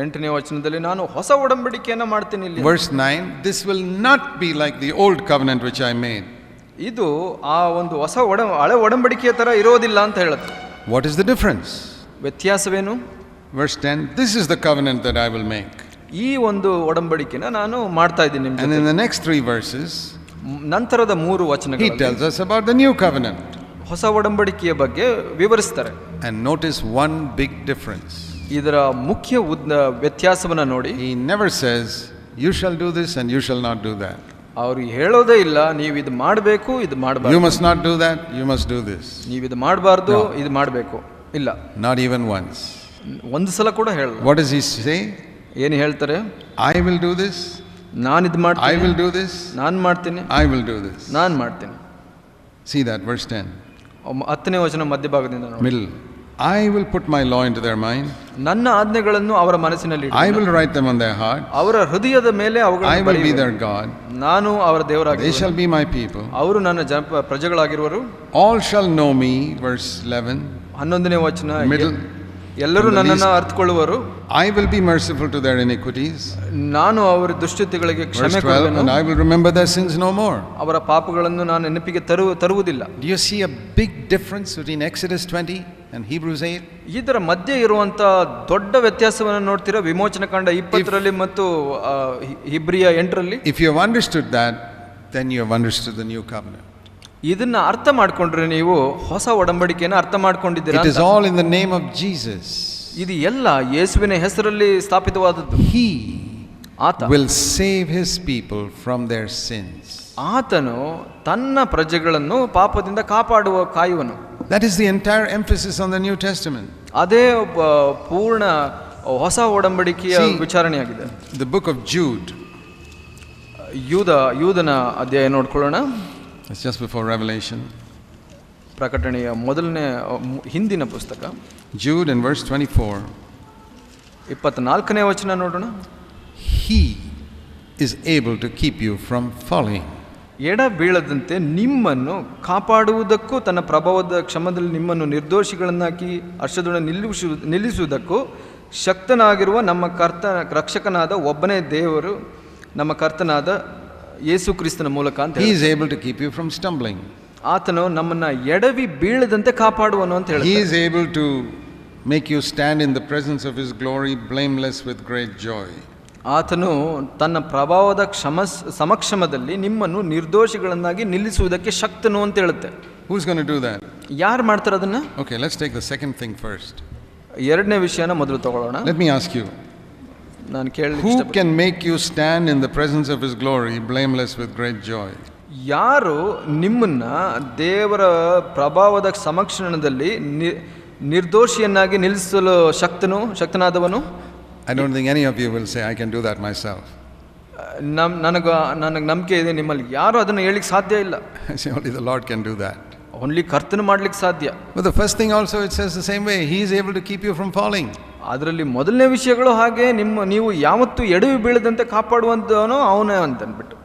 8ನೇ ವಚನದಲ್ಲಿ ನಾನು ಹೊಸ ಒಡಂಬಡಿಕೆಯನ್ನು ಮಾಡ್ತೀನಿ ಇಲ್ಲಿ. Verse 9, this will not be like the old covenant which I made. ಇದು ಆ ಒಂದು ಹೊಸ ಹಳೆ ಒಡಂಬಡಿಕೆಯ ತರ ಇರೋದಿಲ್ಲ ಅಂತ ಹೇಳುತ್ತೆ. What is the difference? ವ್ಯತ್ಯಾಸವೇನು? Verse 10, this is the covenant that I will make. ಈ ಒಂದು ಒಡಂಬಡಿಕೆನ ನಾನು ಮಾಡ್ತಾ ಇದ್ದೀನಿ ನಿಮ್ಮ And ಜೊತೆ. in the next 3 verses, ನಂತರದ 3 he ವಚನಗಳಲ್ಲಿ tells us about the new covenant. ಹೊಸ ಒಡಂಬಡಿಕೆಯ ಬಗ್ಗೆ ವಿವರಿಸ್ತಾರೆ. And notice one big difference. ಇದರ ಮುಖ್ಯ ವ್ಯತ್ಯಾಸವನ್ನ ನೋಡಿ. He never says, you shall do this and you shall not do that. ಅವರು ಹೇಳೋದೇ ಇಲ್ಲ ನೀವು ಇದು ಮಾಡಬೇಕು ಇದು You ಮಾಡಬಾರ್ದು, must not do that, you must do this. ನೀವು ಇದು ಮಾಡಬಾರ್ದು ಇದು ಮಾಡಬೇಕು ಇಲ್ಲ. Not even once. ಒಂದು ಸಲ ಕೂಡ ಹೇಳಲ್ಲ. What does he say? ಏನು ಹೇಳ್ತಾರೆ? I will do this, ನಾನು ಇದು I ಮಾಡ್ತೀನಿ, will do this, ನಾನು ಮಾಡ್ತೀನಿ, I will do this. ನಾನು ಮಾಡ್ತೀನಿ. See that, verse 10. 10ನೇ ವಚನ ಮಧ್ಯಭಾಗದಿಂದ ನೋಡಿ. Middle. I will put my law into their mind. ನನ್ನ ಆಜ್ಞೆಗಳನ್ನು ಅವರ ಮನಸ್ಸಿನಲ್ಲಿ I will write them on their heart. ಅವರ ಹೃದಯದ ಮೇಲೆ I ಅವುಗಳನ್ನು will be ಬರೆಯುವೆನು. their God. ನಾನು ಅವರ They ದೇವರಾಗಿ shall be my people. ಅವರು ನನ್ನ ಪ್ರಜೆಗಳಾಗಿರುವರು. All shall know me, verse 11. 11ನೇ ವಚನ. Middle. ಎಲ್ಲರೂ ನನ್ನನ್ನು ಅರ್ಥಕೊಳ್ಳುವರು. I will be merciful to their iniquities. ನಾನು ಅವರ ದುಷ್ಟತೆಗಳಿಗೆ Verse ಕ್ಷಮೆ 12. ಕೊಡುವೆನು. And I will remember their sins no more. ಅವರ ಪಾಪಗಳನ್ನು ನಾನು ನೆನಪಿಗೆ ತರುವುದಿಲ್ಲ. Do you see a big difference between Exodus 20 and Hebrews 8? ಇದರ ಮಧ್ಯೆ ಇರುವಂತ ದೊಡ್ಡ ವ್ಯತ್ಯಾಸವನ್ನು ನೋಡ್ತೀರಾ ವಿಮೋಚನಕಾಂಡ 20ರಲ್ಲಿ ಮತ್ತು ಇಬ್ರಿಯ 8ರಲ್ಲಿ. If you have understood that, then you have understood the new covenant. ಇದನ್ನ ಅರ್ಥ ಮಾಡ್ಕೊಂಡ್ರೆ ನೀವು ಹೊಸ ಒಡಂಬಡಿಕೆಯನ್ನು ಅರ್ಥ ಮಾಡ್ಕೊಂಡಿದ್ದೀರಾ. It is all in the name of Jesus. ಇದು ಎಲ್ಲ ಯೇಸುವಿನ ಹೆಸರಲ್ಲಿ ಸ್ಥಾಪಿತವಾದದ್ದು. He ಆತ will save his people from their sins. ಆತನು ತನ್ನ ಪ್ರಜೆಗಳನ್ನು ಪಾಪದಿಂದ ಕಾಯುವನು. That is the entire emphasis on the New Testament. ಅದೇ ಪೂರ್ಣ ಹೊಸ ಒಡಂಬಡಿಕೆಯ ವಿಚಾರಣೆಯಾಗಿದೆ. The book of Jude. ಯೂದನ ಅಧ್ಯಾಯ ನೋಡ್ಕೊಳ್ಳೋಣ. It's just before Revelation. ಪ್ರಕಟಣೆಯ ಮೊದಲನೇ ಹಿಂದಿನ ಪುಸ್ತಕ. Jude in verse 24. 24ನೇ ವಚನ ನೋಡೋಣ. He is able to keep you from falling. ಎಡ ಬೀಳದಂತೆ ನಿಮ್ಮನ್ನು ಕಾಪಾಡುವುದಕ್ಕೂ ತನ್ನ ಪ್ರಭಾವದ ಕ್ಷಮದಲ್ಲಿ ನಿಮ್ಮನ್ನು ನಿರ್ದೋಷಿಗಳನ್ನಾಕಿ ಹರ್ಷದೊಡನೆ ನಿಲ್ಲಿಸುವುದಕ್ಕೂ ಶಕ್ತನಾಗಿರುವ ನಮ್ಮ ರಕ್ಷಕನಾದ ಒಬ್ಬನೇ ದೇವರು ನಮ್ಮ ಕರ್ತನಾದ ಯೇಸು ಕ್ರಿಸ್ತನ ಮೂಲಕ ಅಂತ. He is able to keep you from stumbling. ಆತನು ನಮ್ಮನ್ನ ಎಡವಿ ಬೀಳದಂತೆ ಕಾಪಾಡುವನು ಅಂತ ಹೇಳಿ. He is able to make you stand in the presence of his glory blameless with great joy. ಆತನು ತನ್ನ ಪ್ರಭಾವದ ಸಮಕ್ಷಮದಲ್ಲಿ ನಿಮ್ಮನ್ನು ನಿರ್ದೋಷಿಗಳನ್ನಾಗಿ ನಿಲ್ಲಿಸುವುದಕ್ಕೆ ಶಕ್ತನು ಅಂತ ಹೇಳುತ್ತೆ. Who's going to do that? ಯಾರು ಮಾಡ್ತಾರೆ ಅದನ್ನ? Okay, let's take the second thing first. ಎರಡನೇ ವಿಷಯನ ಮೊದಲು ತಗೊಳ್ಳೋಣ. Let me ask you. ನಾನು ಕೇಳಲಿಕ್ಕೆ Who can make you stand in the presence of his glory blameless with great joy? ಯಾರು ನಿಮ್ಮನ್ನ ದೇವರ ಪ್ರಭಾವದ ಸಮಕ್ಷಮದಲ್ಲಿ ನಿರ್ದೋಷಿಯನ್ನಾಗಿ ನಿಲ್ಲಿಸಲು ಶಕ್ತನಾದವನು? I don't think any of you will say, I can do that myself. ನನಗೆ ನಂಬಿಕೆ ಇದೆ ನಿಮ್ಮಲ್ಲಿ ಯಾರು ಅದನ್ನು ಹೇಳಿಕ್ಕೆ ಸಾಧ್ಯ ಇಲ್ಲ. I say only the Lord can do that. Only ಕರ್ತನ ಮಾಡ್ಲಿಕ್ಕೆ ಸಾಧ್ಯ. But the first thing also it says the same way, he is able to keep you from falling. ಅದರಲ್ಲಿ ಮೊದಲನೇ ವಿಷಯಗಳು ಹಾಗೆ ನೀವು ಯಾವತ್ತೂ ಎಡವಿ ಬೀಳದಂತೆ ಕಾಪಾಡುವಂತವನು ಅವನೇ ಅಂತ ಅಂದ್ಬಿಟ್ಟು.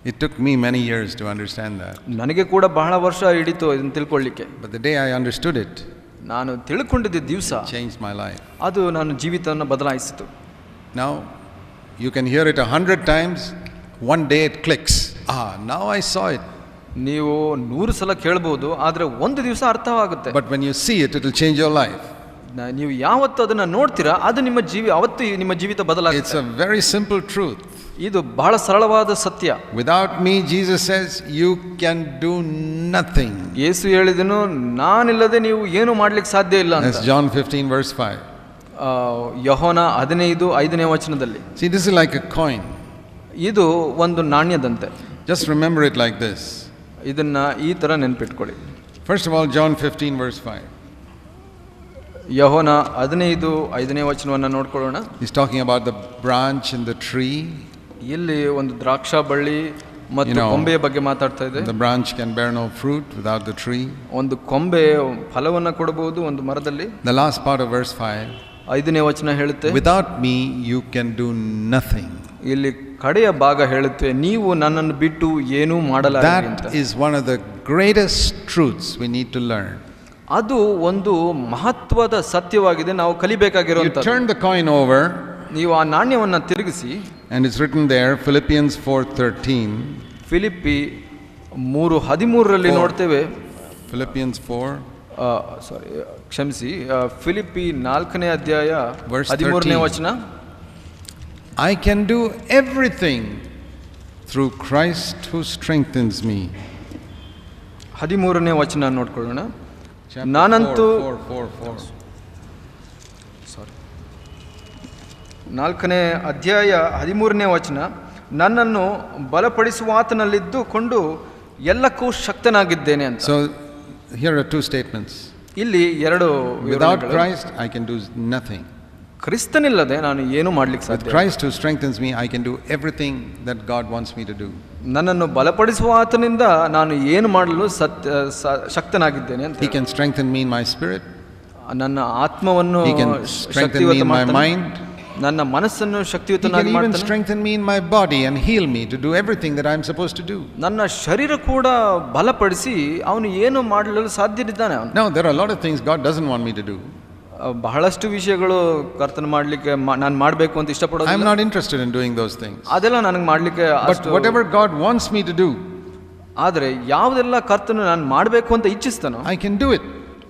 It took me many years to understand that. ನನಗೆ ಕೂಡ ಬಹಳ ವರ್ಷ ಹಿಡಿತು ಇದನ್ನು ತಿಳ್ಕೊಳ್ಳಿಕ್ಕೆ. But the day I understood it, ನಾನು ತಿಳ್ಕೊಂಡಿದ್ದ ದಿವಸ changed my life. ಅದು ನನ್ನ ಜೀವಿತವನ್ನು ಬದಲಾಯಿಸಿತು. Now you can hear it 100 times, one day it clicks. Now I saw it. ನೀವು 100 ಸಲ ಕೇಳಬಹುದು, ಆದರೆ ಒಂದು ದಿವಸ ಅರ್ಥವಾಗುತ್ತೆ. But when you see it, it will change your life. ನೀವು ಯಾವತ್ತು ಅದನ್ನ ನೋಡ್ತೀರಾ ಅದು ಅವತ್ತು ನಿಮ್ಮ ಜೀವಿತ ಬದಲಾಗುತ್ತೆ. It's a very simple truth. ಇದು ಬಹಳ ಸರಳವಾದ ಸತ್ಯ. Without me, Jesus says, you can do nothing. ಯೇಸು ಹೇಳಿದನು, ನಾನಿಲ್ಲದೆ ನೀವು ಏನು ಮಾಡ್ಲಿಕ್ಕೆ ಸಾಧ್ಯ ಇಲ್ಲ ಅಂತ. That's John 15 verse 5. ಯೋಹಾನ 15:5ನೇ ವಚನದಲ್ಲಿ. See, this is like a coin. ಇದು ಒಂದು ನಾಣ್ಯದಂತೆ. Just remember it like this. ಇದನ್ನ ಈ ತರ ನೆನಪಿಟ್ಕೊಳ್ಳಿ. First of all, John 15 verse 5. ಯೋಹನ 15:5 ವಚನವನ್ನು ನೋಡ್ಕೊಳ್ಳೋಣ. He's talking about the branch in the tree. ಇಲ್ಲಿ ಒಂದು ದ್ರಾಕ್ಷಾ ಬಳ್ಳಿ ಮತ್ತು ಕೊಂಬೆಯ ಬಗ್ಗೆ ಮಾತಾಡ್ತಾ ಇದೆ. The branch can bear no fruit without the tree. ಒಂದು ಕೊಂಬೆ ಫಲವನ್ನು ಕೊಡಬಹುದು ಒಂದು ಮರದಲ್ಲಿ. The last part of verse 5. 5ನೇ ವಚನ ಹೇಳುತ್ತೆ, without me you can do nothing. ಇಲ್ಲಿ ಕಡೆಯ ಭಾಗ ಹೇಳುತ್ತೆ, ನೀವು ನನ್ನನ್ನು ಬಿಟ್ಟು ಏನೂ ಮಾಡಲಾರೆ ಅಂತ. That is one of the greatest truths we need to learn. ಅದು ಒಂದು ಮಹತ್ವದ ಸತ್ಯವಾಗಿದೆ, ನಾವು ಕಲಿಬೇಕಾಗಿರುವಂಥದ್ದು. You turn the coin over. ನೀವು ಆ ನಾಣ್ಯವನ್ನು ತಿರುಗಿಸಿ. And it's written there, Philippians 4:13. Philippi 3:13 ನೋಡ್ತೇವೆ. Philippians 4. ಕ್ಷಮಿಸಿ, ಫಿಲಿಪ್ಪಿ 4ನೇ ಅಧ್ಯಾಯ 13ನೇ ವಚನ. I can do everything through Christ who strengthens me. 13ನೇ ವಚನ ನೋಡ್ಕೊಳ್ಳೋಣ. ನಾನಂತೂ 4ನೇ ಅಧ್ಯಾಯ 13ನೇ ವಚನ, ನನ್ನನ್ನು ಬಲಪಡಿಸುವಾತನಲ್ಲಿದ್ದುಕೊಂಡು ಎಲ್ಲಕ್ಕೂ ಶಕ್ತನಾಗಿದ್ದೇನೆ ಅಂತ. So here are two statements. ಇಲ್ಲಿ ಎರಡು, without Christ I can do nothing. ಕ್ರಿಸ್ತನಿಲ್ಲದೆ ನಾನು ಏನು ಮಾಡ್ಲಿಕ್ಕೆ ಸಾಧ್ಯ. With Christ who strengthens me I can do everything that God wants me to do. ನನ್ನನ್ನು ಬಲಪಡಿಸುವ ಆತನಿಂದ ನಾನು ಏನು ಮಾಡಲು ಶಕ್ತನಾಗಿದ್ದೇನೆ ಅಂತ. He can strengthen me in my spirit. ನನ್ನ ಆತ್ಮವನ್ನು He can strengthen me in my mind. ನನ್ನ ಮನಸ್ಸನ್ನು ಶಕ್ತಿಯುತನಾಗಿ ಮಾಡ್ತಾನೆ. He can even ಮಾಡ್ತಾನೆ. strengthen me in my body and heal me to do everything that I am supposed to do. ನನ್ನ ಶರೀರ ಕೂಡ ಬಲಪಡಿಸಿ ಅವನು ಏನು ಮಾಡಲು ಸಾಧ್ಯನಿದ್ದಾನೆ ಅವನು. Now there are a lot of things God doesn't want me to do. ಬಹಳಷ್ಟು ವಿಷಯಗಳು ಕರ್ತನ ಮಾಡಲಿಕ್ಕೆ ನಾನು ಮಾಡಬೇಕು ಅಂತ ಇಷ್ಟಪಡೋದಿಲ್ಲ. I am not interested in doing those things. ಅದೆಲ್ಲ ನನಗೆ ಮಾಡಲಿಕ್ಕೆ But whatever God wants me to do, ಆದರೆ ಯಾವುದೆಲ್ಲ ಕರ್ತನು ನಾನು ಮಾಡಬೇಕು ಅಂತ ಇಚ್ಛಿಸ್ತಾನೋ I can do it.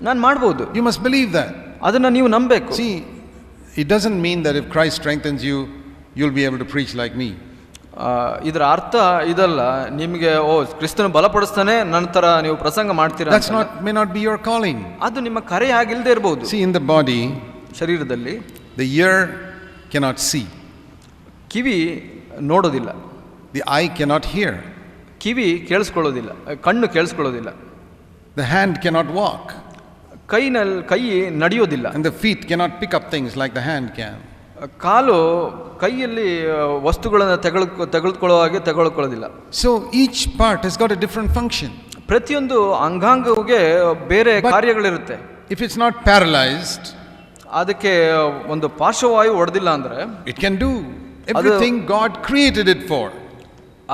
ನಾನು ಮಾಡಬಹುದು. You must believe that. ಅದನ್ನ ನೀವು ನಂಬಬೇಕು. See, it doesn't mean that if Christ strengthens you, you'll be able to preach like me. ಇದರ ಅರ್ಥ ಇದಲ್ಲ, ನಿಮಗೆ ಕ್ರಿಸ್ತನು ಬಲಪಡಿಸ್ತಾನೆ ನಂತರ ನೀವು ಪ್ರಸಂಗ ಮಾಡ್ತೀರಾ. That's may not be your calling. ಅದು ನಿಮ್ಮ ಕರೆ ಆಗಿಲ್ಲದೆ ಇರಬಹುದು. See, in the body, ಶರೀರದಲ್ಲಿ the ear cannot see. ಕಿವಿ ನೋಡೋದಿಲ್ಲ. The eye cannot hear. ಕಿವಿ ಕೇಳಿಸ್ಕೊಳ್ಳೋದಿಲ್ಲ, ಕಣ್ಣು ಕೇಳಿಸ್ಕೊಳ್ಳೋದಿಲ್ಲ. The hand cannot walk. ಕೈ ನಡೆಯೋದಿಲ್ಲ. And the feet cannot pick up things like the hand can. ಕಾಲು ಕೈಯಲ್ಲಿ ವಸ್ತುಗಳನ್ನು ತೆಗೆದುಕೊಳ್ಳುವ ಹಾಗೆ ತೆಗೆದುಕೊಳ್ಳೋದಿಲ್ಲ. So each part has got a different function. ಪ್ರತಿಯೊಂದು ಅಂಗಾಂಗಕ್ಕೆ ಬೇರೆ ಕಾರ್ಯಗಳಿರುತ್ತೆ. If it's not paralyzed, ಅದಕ್ಕೆ ಒಂದು ಪಾರ್ಶ್ವವಾಯು ಹೊಡೆದಿಲ್ಲ ಅಂದ್ರೆ it can do everything God created it for.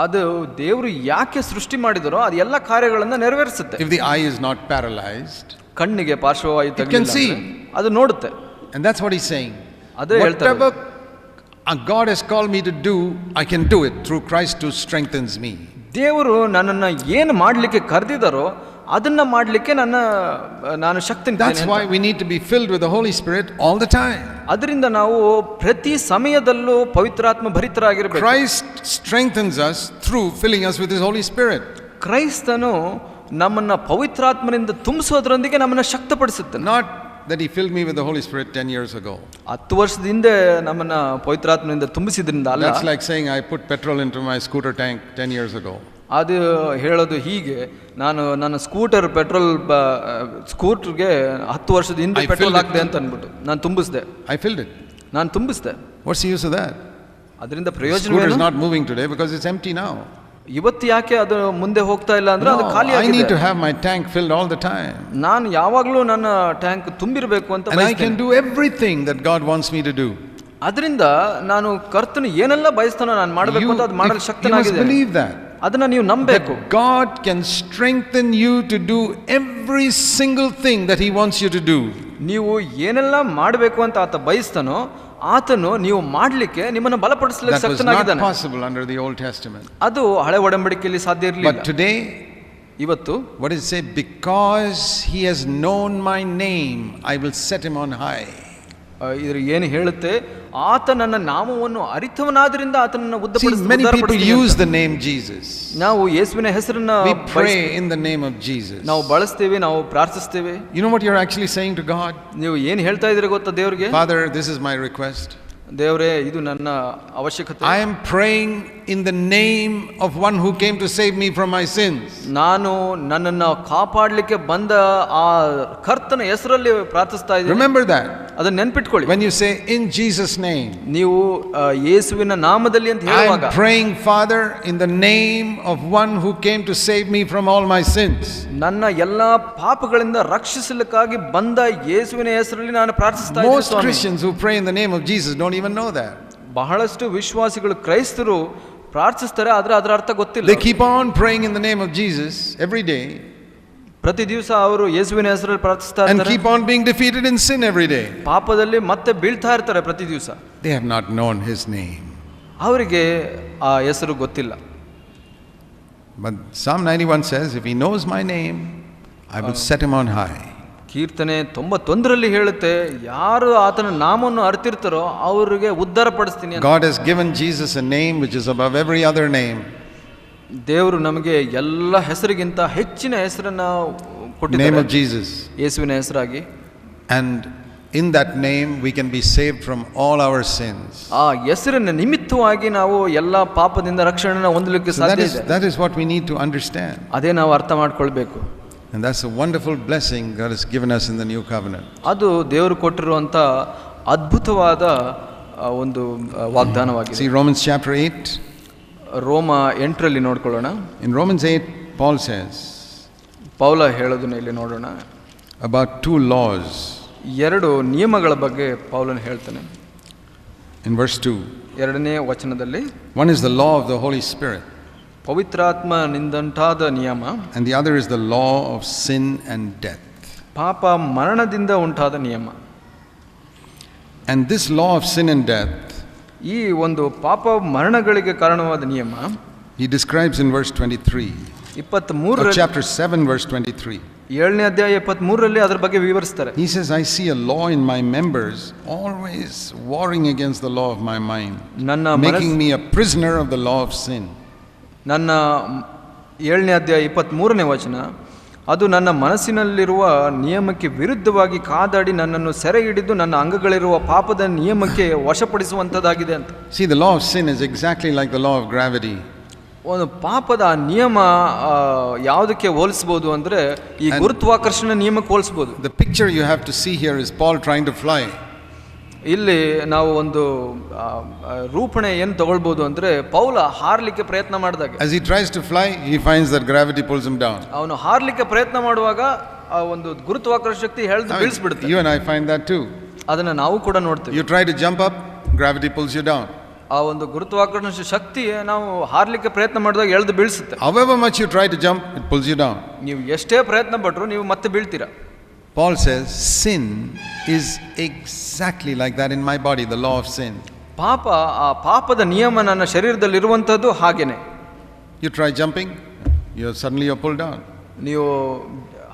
ಅದು ದೇವರು ಯಾಕೆ ಸೃಷ್ಟಿ ಮಾಡಿದರೋ ಅದು ಎಲ್ಲ ಕಾರ್ಯಗಳನ್ನು ನೆರವೇರಿಸುತ್ತೆ. If the eye is not paralyzed, ಕಣ್ಣಿಗೆ ಪಾರ್ಶ್ವವಾಯು ತಗಲಿಲ್ಲ ಅದು ನೋಡುತ್ತೆ. And that's what he's saying. Whatever God has called me to do, I can do it through Christ who strengthens me. ದೇವರು ನನ್ನನ್ನು ಏನು ಮಾಡಲಿಕ್ಕೆ ಕರೆದಿದ್ದಾರೋ ಅದನ್ನ ಮಾಡಲಿಕ್ಕೆ ನಾನು ಶಕ್ತಿ. That's why we need to be filled with the Holy Spirit all the time. ಅದರಿಂದ ನಾವು ಪ್ರತಿ ಸಮಯದಲ್ಲೂ ಪವಿತ್ರಾತ್ಮ ಭರಿತರಾಗಿರಬೇಕು. Christ strengthens us through filling us with his Holy Spirit. ಕ್ರೈಸ್ತನು ನಮ್ಮನ್ನ ಪವಿತ್ರಾತ್ಮನಿಂದ ತುಂಬಿಸೋದ್ರೊಂದಿಗೆ ನಮ್ಮನ್ನ ಶಕ್ತಪಡಿಸುತ್ತಾನೆ. Not that he filled me with the Holy Spirit 10 years ago. 10 ವರ್ಷದ ಹಿಂದೆ ನಮ್ಮನ್ನ ಪವಿತ್ರಾತ್ಮನಿಂದ ತುಂಬಿಸಿದ್ರಿಂದ ಅಲ್ಲ. That's like saying I put petrol into my scooter tank 10 years ago. ಅದು ಹೇಳೋದು ಹೀಗೆ, ನಾನು ನನ್ನ ಸ್ಕೂಟರ್ಗೆ 10 ವರ್ಷದ ಹಿಂದೆ ಪೆಟ್ರೋಲ್ ಹಾಕಿದೆ ಅಂತ ಅಂದ್ಬಿಟ್ಟು ನಾನು ತುಂಬಿಸಿದೆ. I filled it. ನಾನು ತುಂಬಿಸಿದೆ. What's the use of that? ಅದರಿಂದ ಪ್ರಯೋಜನ ಏನು? Scooter is not moving today because it's empty now. ಇವತ್ತು ಯಾಕೆ ಅದು ಮುಂದೆ ಹೋಗ್ತಾ ಇಲ್ಲ ಅಂದ್ರೆ ಅದು ಖಾಲಿ ಆಗಿದೆ. I need to have my tank filled all the time. ನಾನು ಯಾವಾಗಲೂ ನನ್ನ ಟ್ಯಾಂಕ್ ತುಂಬಿರಬೇಕು ಅಂತ ಬಯಸ್ತೇನೆ. And I can do everything that God wants me to do. ಅದರಿಂದ ನಾನು ಕರ್ತನು ಏನೆಲ್ಲ ಬಯಸ್ತಾನೋ ನಾನು ಮಾಡಬೇಕು ಅಂತ ಅದು ಮಾಡಲು ಶಕ್ತನಾಗಿದ್ದೇನೆ. You must believe that. ಅದನ್ನ ನೀವು ನಂಬಬೇಕು. God can strengthen you to do every single thing that he wants you to do. ನೀವು ಏನೆಲ್ಲ ಮಾಡಬೇಕು ಅಂತ ಆತ ಬಯಸ್ತಾನೋ ಆತನು ನೀವು ಮಾಡಲಿಕ್ಕೆ ನಿಮ್ಮನ್ನು ಬಲಪಡಿಸಲಿಕ್ಕೆ ಶಕ್ತನಾಗಿದ್ದಾನೆ. That was not possible under the Old Testament. ಅದು ಹಳೆ ಒಡಂಬಡಿಕೆಯಲ್ಲಿ ಸಾಧ್ಯ ಇರಲಿಲ್ಲ. But today, ಇವತ್ತು what does it say? Because he has known my name, I will set him on high. ಇದ್ರ ಏನು ಹೇಳುತ್ತೆ, ಆತ ನನ್ನ ನಾಮವನ್ನು ಅರಿತವನಾದ್ರಿಂದ ಆತನನ್ನು ಉನ್ನತಪಡಿಸುತ್ತಾನೆ. Many people use the name Jesus. ನಾವು ಯೇಸುವಿನ ಹೆಸರನ್ನ we pray in the name of Jesus. ನಾವು ಬಳಸ್ತೇವೆ, ನಾವು ಪ್ರಾರ್ಥಿಸ್ತೇವೆ. You know what you're actually saying to God? ನೀವು ಏನು ಹೇಳ್ತಾ ಇದ್ದೀರಾ ಗೊತ್ತಾ ದೇವರಿಗೆ? Father, this is my request. ದೇವರೇ ಇದು ನನ್ನ ಅವಶ್ಯಕತೆ. I am praying in the name of one who came to save me from my sins. ನಾನು ನನ್ನನ್ನು ಕಾಪಾಡಲಿಕ್ಕೆ ಬಂದ ಆ ಕರ್ತನ ಹೆಸರಲ್ಲಿ ಪ್ರಾರ್ಥಿಸ್ತಾ ಇದ್ದೀನಿ. Remember that. ಅದನ್ನ ನೆನಪಿಟ್ಕೊಳ್ಳಿ. When you say in Jesus name, ನೀವು ಯೇಸುವಿನ ನಾಮದಲ್ಲಿ ಅಂತ ಹೇಳುವಾಗ, I am praying, Father, in the name of one who came to save me from all my sins. ನನ್ನ ಎಲ್ಲಾ ಪಾಪಗಳಿಂದ ರಕ್ಷಿಸಲಿಕ್ಕಾಗಿ ಬಂದ ಯೇಸುವಿನ ಹೆಸರಲ್ಲಿ ನಾನು ಪ್ರಾರ್ಥಿಸ್ತಾ ಇದ್ದೀನಿ. Most Christians who pray in the name of Jesus don't even know that. ಬಹಳಷ್ಟು ವಿಶ್ವಾಸಿಗಳು ಕ್ರೈಸ್ತರು ಪ್ರಾರ್ಥಿಸ್ತಾರೆ, ಆದ್ರೆ ಅದರ ಅರ್ಥ ಗೊತ್ತಿಲ್ಲ. They keep on praying in the name of Jesus every day. ಪ್ರತಿ ದಿವಸ ಅವರು ಯೇಸುವಿನ ಹೆಸರಲ್ಲಿ ಪ್ರಾರ್ಥಿಸ್ತಾ and ಇರ್ತಾರೆ. keep on being defeated in sin every day. ಪಾಪದಲ್ಲಿ ಮತ್ತೆ ಬೀಳ್ತಾ ಇರ್ತಾರೆ ಪ್ರತಿ ದಿವಸ. They have not known his name. ಅವರಿಗೆ ಆ ಹೆಸರು ಗೊತ್ತಿಲ್ಲ. But Psalm 91 says, if he knows my name, I will set him on high. ಕೀರ್ತನೆ 91ರಲ್ಲಿ ಹೇಳುತ್ತೆ, ಯಾರು ಆತನ ನಾಮವನ್ನು ಅರಿತಿರ್ತಾರೋ ಅವರಿಗೆ ಉದ್ಧಾರ ಪಡಿಸ್ತೀನಿ ಅಂತ. God has given Jesus a name which is above every other name. ದೇವರು ನಮಗೆ ಎಲ್ಲ ಹೆಸರಿಗಿಂತ ಹೆಚ್ಚಿನ ಹೆಸರನ್ನ ಕೊಟ್ಟಿದ್ದಾರೆ. Name of Jesus. ಯೇಸುವಿನ ಹೆಸರಾಗಿ. And in that name we can be saved from all our sins. ಆ ಹೆಸರಿನ ನಿಮಿತ್ತವಾಗಿ ನಾವು ಎಲ್ಲ ಪಾಪದಿಂದ ರಕ್ಷಣೆಯನ್ನು ಹೊಂದಲಿಕ್ಕೆ ಸಾಧ್ಯ ಇದೆ. That is what we need to understand. ಅದೇ ನಾವು ಅರ್ಥ ಮಾಡ್ಕೊಳ್ಬೇಕು. And that's a wonderful blessing God has given us in the new covenant. ಅದು ದೇವರು ಕೊಟ್ಟಿರುವಂತ ಅದ್ಭುತವಾದ ಒಂದು ವಾಗ್ದಾನವಾಗಿದೆ. See Romans chapter 8. ರೋಮ 8ರಲ್ಲಿ ನೋಡ್ಕೊಳ್ಳೋಣ. In Romans 8 Paul says, ಪೌಲ ಹೇಳೋದನ್ನ ಇಲ್ಲಿ ನೋಡೋಣ. about two laws. ಎರಡು ನಿಯಮಗಳ ಬಗ್ಗೆ ಪೌಲನು ಹೇಳ್ತಾನೆ. In verse 2. ಎರಡನೇ ವಚನದಲ್ಲಿ, one is the law of the Holy Spirit. ಪವಿತ್ರಾತ್ಮನಿಂದಂತಾದ ನಿಯಮ. And the other is the law of sin and death. ಪಾಪ ಮರಣದಿಂದ ಉಂಟಾದ ನಿಯಮ. And this law of sin and death, ಈ ಒಂದು ಪಾಪ ಮರಣಗಳಿಗೆ ಕಾರಣವಾದ ನಿಯಮ, he describes in verse 23. 23 chapter 7 verse 23. 7ನೇ ಅಧ್ಯಾಯ 23ರಲ್ಲಿ ಅದರ ಬಗ್ಗೆ ವಿವರಿಸ್ತಾರೆ. He says, I see a law in my members always warring against the law of my mind, making me a prisoner of the law of sin. ನನ್ನ 7ನೇ ಅಧ್ಯಾಯ 23ನೇ ವಚನ, ಅದು ನನ್ನ ಮನಸ್ಸಿನಲ್ಲಿರುವ ನಿಯಮಕ್ಕೆ ವಿರುದ್ಧವಾಗಿ ಕಾದಾಡಿ ನನ್ನನ್ನು ಸೆರೆ ಹಿಡಿದು ನನ್ನ ಅಂಗಗಳಿರುವ ಪಾಪದ ನಿಯಮಕ್ಕೆ ವಶಪಡಿಸುವಂಥದ್ದಾಗಿದೆ ಅಂತ. See, the law of sin is exactly like the law of gravity. ಒಂದು ಪಾಪದ ನಿಯಮ ಯಾವುದಕ್ಕೆ ಹೋಲಿಸಬಹುದು ಅಂದ್ರೆ ಈ ಗುರುತ್ವಾಕರ್ಷಣ ನಿಯಮಕ್ಕೆ ಹೋಲಿಸಬಹುದು. The picture you have to see here is Paul trying to fly. ಇಲ್ಲಿ ನಾವು ಒಂದು ರೂಪಣೆ ಏನು ತಗೊಳ್ಬಹುದು ಅಂದ್ರೆ ಪೌಲ ಹಾರ್ಲಿಕ್ಕೆ ಪ್ರಯತ್ನ ಮಾಡಿದಾಗ, as he tries to fly, he finds that gravity pulls him down. ಅವನು ಹಾರ್ಲಿಕ್ಕೆ ಪ್ರಯತ್ನ ಮಾಡುವಾಗ ಆ ಒಂದು ಗುರುತ್ವಾಕರ್ಷಣ ಶಕ್ತಿ ಎಳೆದು ಬೀಳಿಸ್ಬಿಡುತ್ತೆ. You and I find that too. ಅದನ್ನ ನಾವು ಕೂಡ ನೋಡ್ತೀವಿ. You try to jump up, gravity pulls you down. ಆ ಒಂದು ಗುರುತ್ವಾಕರ್ಷಣ ಶಕ್ತಿ ನಾವು ಹಾರ್ಲಿಕ್ಕೆ ಪ್ರಯತ್ನ ಮಾಡಿದಾಗ ಎಳೆದು ಬೀಳಿಸುತ್ತೆ. However much you try to jump, it pulls you down. ನೀವು ಎಷ್ಟೇ ಪ್ರಯತ್ನ ಪಟ್ಟರು ನೀವು ಮತ್ತೆ ಬೀಳ್ತೀರಾ. Paul says sin is exactly like that in my body, the law of sin. ಪಾಪ, ಆ ಪಾಪದ ನಿಯಮ ನನ್ನ ಶರೀರದಲ್ಲಿ ಇರುವಂತದ್ದು ಹಾಗೇನೆ. You try jumping, suddenly you're pulled down. ನೀವು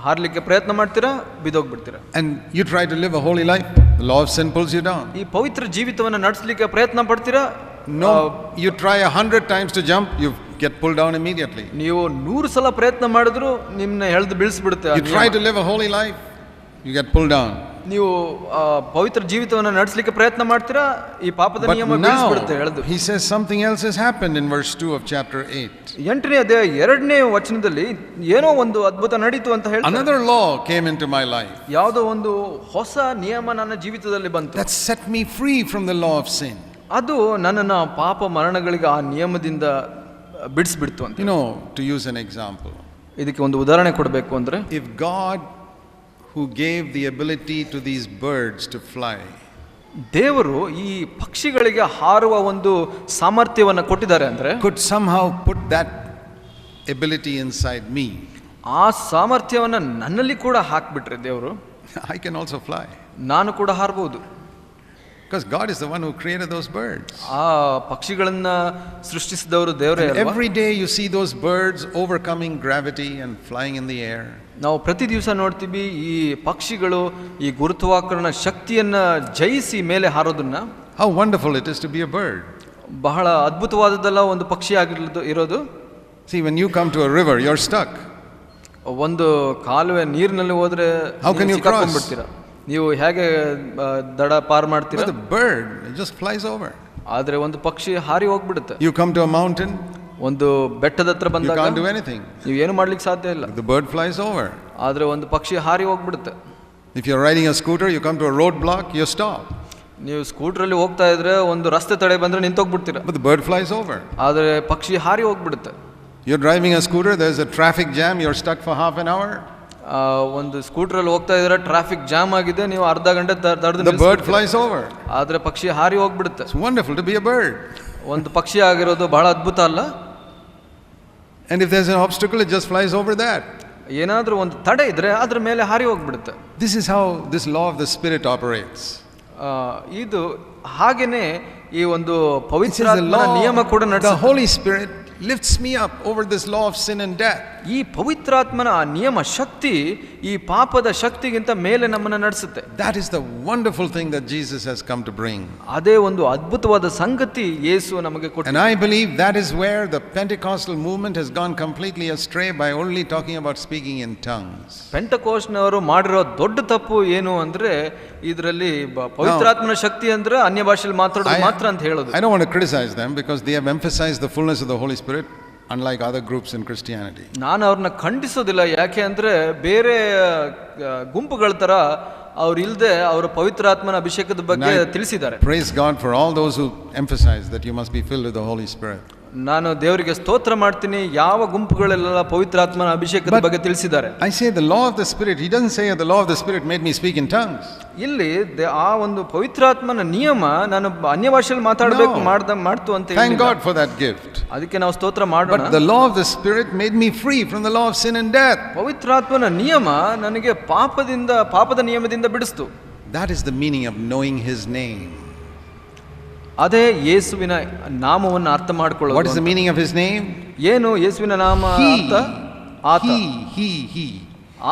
ಹಾರ್ಲಿಕ್ಕೆ ಪ್ರಯತ್ನ ಮಾಡ್ತೀರಾ, ಬಿದ್ದೋಗ್ಬಿಡ್ತೀರಾ. And you try to live a holy life, the law of sin pulls you down. ಈ ಪವಿತ್ರ ಜೀವಿತವನ್ನು ನಡೆಸಲಿಕ್ಕೆ ಪ್ರಯತ್ನ ಪಡ್ತೀರಾ. No, you try 100 times to jump, you get pulled down immediately. ನೀವು 100 ಸಲ ಪ್ರಯತ್ನ ಮಾಡಿದ್ರು ನಿಮ್ಮನ್ನ ಎಳೆದು ಬೀಳಿಸ್ಬಿಡುತ್ತೆ. You try to live a holy life, you get pulled down. ನೀವು ಪವಿತ್ರ ಜೀವಿತವನ್ನು ನಡೆಸಲಿಕ್ಕೆ ಪ್ರಯತ್ನ ಮಾಡ್ತೀರಾ, ಈ ಪಾಪದ ನಿಯಮ ಬೀಳಿಸ್ಬಿಡುತ್ತೆ ಎಳೆದು. He says something else has happened in verse 2 of chapter 8. 8ನೇ ಅಧ್ಯಾಯ 2ನೇ ವಚನದಲ್ಲಿ ಏನೋ ಒಂದು ಅದ್ಭುತ ನಡೀತು ಅಂತ ಹೇಳ್ತಾರೆ. Another law came into my life. ಯಾವುದೋ ಒಂದು ಹೊಸ ನಿಯಮ ನನ್ನ ಜೀವಿತದಲ್ಲಿ ಬಂತು. That set me free from the law of sin. ಅದು ನನ್ನನ್ನು ಪಾಪ ಮರಣಗಳಿಗೆ ಆ ನಿಯಮದಿಂದ ಬಿಡಿಸ್ಬಿಡ್ತು ಅಂತ. You know, to use an example, ಇದಕ್ಕೆ ಒಂದು ಉದಾಹರಣೆ ಕೊಡಬೇಕು ಅಂದ್ರೆ, if God who gave the ability to these birds to fly, ದೇವರು ಈ ಪಕ್ಷಿಗಳಿಗೆ ಹಾರುವ ಒಂದು ಸಾಮರ್ಥ್ಯವನ್ನು ಕೊಟ್ಟಿದ್ದಾರೆ ಅಂದ್ರೆ, could somehow put that ability inside me, ಆ ಸಾಮರ್ಥ್ಯವನ್ನು ನನ್ನಲ್ಲಿ ಕೂಡ ಹಾಕ್ಬಿಟ್ರೆ ದೇವರು, I can also fly. ನಾನು ಕೂಡ ಹಾರಬಹುದು. Because God is the one who created those birds. ಆ ಪಕ್ಷಿಗಳನ್ನ ಸೃಷ್ಟಿಸಿದವರು ದೇವರೇ ಅಲ್ವಾ? Every day you see those birds overcoming gravity and flying in the air. ನಾವು ಪ್ರತಿ ದಿವಸ ನೋಡ್ತೀವಿ ಈ ಪಕ್ಷಿಗಳು ಈ ಗುರುತ್ವಾಕರ್ಷಣ ಶಕ್ತಿಯನ್ನ ಜಯಿಸಿ ಮೇಲೆ ಹಾರೋದನ್ನ. How wonderful it is to be a bird. ಬಹಳ ಅದ್ಭುತವಾದದ್ದಲ್ಲ ಒಂದು ಪಕ್ಷಿ ಇರೋದು. See, when you come to a river, you're stuck. ಒಂದು ಕಾಲುವೆ ನೀರಿನಲ್ಲಿ ಹೋದ್ರೆ How can you cross? ನೀವು ಹೇಗೆ ದಡ ಪಾರ್ ಮಾಡ್ತೀರಾ? But the bird, it just flies over. ಆದ್ರೆ ಒಂದು ಪಕ್ಷಿ ಹಾರಿ ಹೋಗ್ಬಿಡುತ್ತೆ. You come to a mountain, ಒಂದು ಬೆಟ್ಟದ ಹತ್ರ you ಬಂದಾಗ can't do anything. ನೀವು ಏನು ಮಾಡ್ಲಿಕ್ಕೆ ಸಾಧ್ಯ ಇಲ್ಲ. The bird flies over. ಆದ್ರೆ ಒಂದು ಪಕ್ಷಿ ಹಾರಿ ಹೋಗ್ಬಿಡುತ್ತೆ. If you're riding a scooter, you come to a roadblock, you stop. ನೀವು ಸ್ಕೂಟ್ರಲ್ಲಿ ಹೋಗ್ತಾ ಇದ್ರೆ ಒಂದು ರಸ್ತೆ ತಡೆ ಬಂದ್ರೆ ನಿಂತೋಗ್ಬಿಡ್ತೀರಾ. But the bird flies over. ಆದ್ರೆ ಪಕ್ಷಿ ಹಾರಿ ಹೋಗ್ಬಿಡುತ್ತೆ. You're driving a scooter, there's a traffic jam, you're stuck for half an hour. ಒಂದು ಸ್ಕೂಟ್ರಲ್ಲಿ ಹೋಗ್ತಾ ಇದ್ರೆ ಟ್ರಾಫಿಕ್ ಜಾಮ್ ಆಗಿದೆ, ನೀವು ಅರ್ಧ ಗಂಟೆ ತಡೆದು The bird flies over. ಆದ್ರೆ ಪಕ್ಷಿ ಹಾರಿ ಹೋಗ್ಬಿಡುತ್ತೆ. It's wonderful to be a bird. ಒಂದು ಪಕ್ಷಿ ಆಗಿರೋದು ಬಹಳ ಅದ್ಭುತ ಅಲ್ಲ? And if there's an obstacle, it just flies over that. ಏನಾದ್ರೂ ಒಂದು ತಡೆ ಇದ್ರೆ ಅದ್ರ ಮೇಲೆ ಹಾರಿ ಹೋಗ್ಬಿಡುತ್ತೆ. This is how this law of the Spirit operates. ಇದು ಹಾಗೇನೆ ಈ ಒಂದು ಪವಿತ್ರಾತ್ಮನ ನಿಯಮ ಕೂಡ ನಡೆಸುತ್ತೆ. The Holy Spirit lifts me up over this law of sin and death. ಈ ಪವಿತ್ರಾತ್ಮನ ನಿಯಮ ಶಕ್ತಿ ಈ ಪಾಪದ ಶಕ್ತಿಗಿಂತ ಮೇಲೆ ನಮ್ಮನ್ನು ನಡೆಸುತ್ತೆ. That is the wonderful thing that Jesus has come to bring. ಅದೇ ಒಂದು ಅದ್ಭುತವಾದ ಸಂಗತಿ ಯೇಸು ನಮಗೆ ಕೊಟ್ಟ. And I believe that is where the Pentecostal movement has gone completely astray by only talking about speaking in tongues. ಪೆಂಟಕೋಸ್ಟ್ನವರು ಮಾಡಿರೋ ದೊಡ್ಡ ತಪ್ಪು ಏನು ಅಂದ್ರೆ ಇದರಲ್ಲಿ ಪವಿತ್ರಾತ್ಮನ ಶಕ್ತಿ ಅಂದ್ರೆ ಅನ್ಯ ಭಾಷೆಯಲ್ಲಿ ಮಾತಾಡೋದು ಮಾತ್ರ ಅಂತ ಹೇಳೋದು. I don't want to criticize them because they have emphasized the fullness of the Holy Spirit unlike other groups in Christianity. ನಾನು ಅವ್ರನ್ನ ಖಂಡಿಸೋದಿಲ್ಲ, ಯಾಕೆ ಅಂದ್ರೆ ಬೇರೆ ಗುಂಪುಗಳ ತರ ಅವ್ರು ಇಲ್ಲದೆ ಅವರ ಪವಿತ್ರಾತ್ಮನ ಅಭಿಷೇಕದ ಬಗ್ಗೆ ತಿಳಿಸಿದ್ದಾರೆ. Praise God for all those who emphasize that you must be filled with the Holy Spirit. ನಾನು ದೇವರಿಗೆ ಸ್ತೋತ್ರ ಮಾಡ್ತೀನಿ ಯಾವ ಗುಂಪುಗಳೆಲ್ಲ ಪವಿತ್ರಾತ್ಮನ ಅಭಿಷೇಕದ ಬಗ್ಗೆ ತಿಳಿಸಿದ್ದಾರೆ. I say the law of the Spirit, he doesn't say the law of the Spirit made me speak in tongues. ಇಲ್ಲಿ ಆ ಒಂದು ಪವಿತ್ರಾತ್ಮನ ನಿಯಮ ನಾನು ಅನ್ಯ ಭಾಷೆಯಲ್ಲಿ ಮಾತಾಡಬೇಕು ಮಾಡ್ತು ಅಂತ Thank God for that gift. ಅದಕ್ಕೆ ನಾವು ಸ್ತೋತ್ರ ಮಾಡೋಣ. But the law of the Spirit made me free from the law of sin and death. ಪವಿತ್ರಾತ್ಮನ ನಿಯಮ ನನಗೆ ಪಾಪದ ನಿಯಮದಿಂದ ಬಿಡಿಸ್ತು. That is the meaning of knowing his name. ಅದೇ ಯೇಸುವಿನ ನಾಮವನ್ನು ಅರ್ಥ ಮಾಡಿಕೊಳ್ಳೋದು. What is the meaning of his name? ಏನು ಯೇಸುವಿನ ನಾಮ ಅರ್ಥ? ಆತ. He.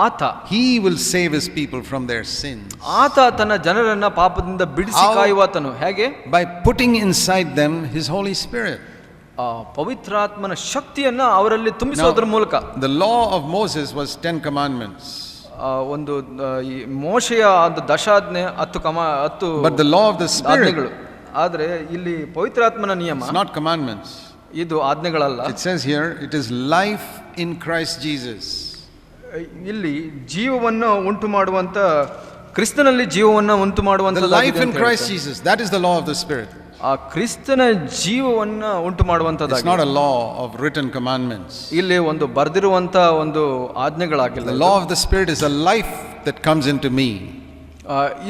ಆತ. He will save his people from their sins. ಆತ ತನ್ನ ಜನರನ್ನ ಪಾಪದಿಂದ ಬಿಡಿಸಿ ಕಾಯುವಾತನು. ಹೇಗೆ? By putting inside them his Holy Spirit. ಪವಿತ್ರಾತ್ಮನ ಶಕ್ತಿಯನ್ನ ಅವರಲ್ಲಿ ತುಂಬಿಸೋದ್ರ ಮೂಲಕ. The law of Moses was 10 commandments. ಒಂದು ಮೋಶೆಯ ದಶಾಜ್ಞೆ 10 But the law of the Spirit, ಆದ್ರೆ ಇಲ್ಲಿ ಪವಿತ್ರಾತ್ಮನ ನಿಯಮ it's not commandments. ಇದು ಆಜ್ಞೆಗಳಲ್ಲ. It says here it is life in Christ Jesus. ಇಲ್ಲಿ ಜೀವವನ್ನು ಉಂಟು ಮಾಡುವಂತ ಕ್ರಿಸ್ತನಲ್ಲಿ ಜೀವವನ್ನು ಉಂಟು ಮಾಡುವಂತ The life in Christ Jesus, that is the law of the Spirit. ಆ ಕ್ರಿಸ್ತನ ಜೀವವನ್ನು ಉಂಟು ಮಾಡುವಂತದ್ದು. It's not a law of written commandments. ಇಲ್ಲಿ ಒಂದು ಬರೆದಿರುವಂತ ಒಂದು ಆಜ್ಞೆಗಳಾಗಿಲ್ಲ. The law of the Spirit is a life that comes into me.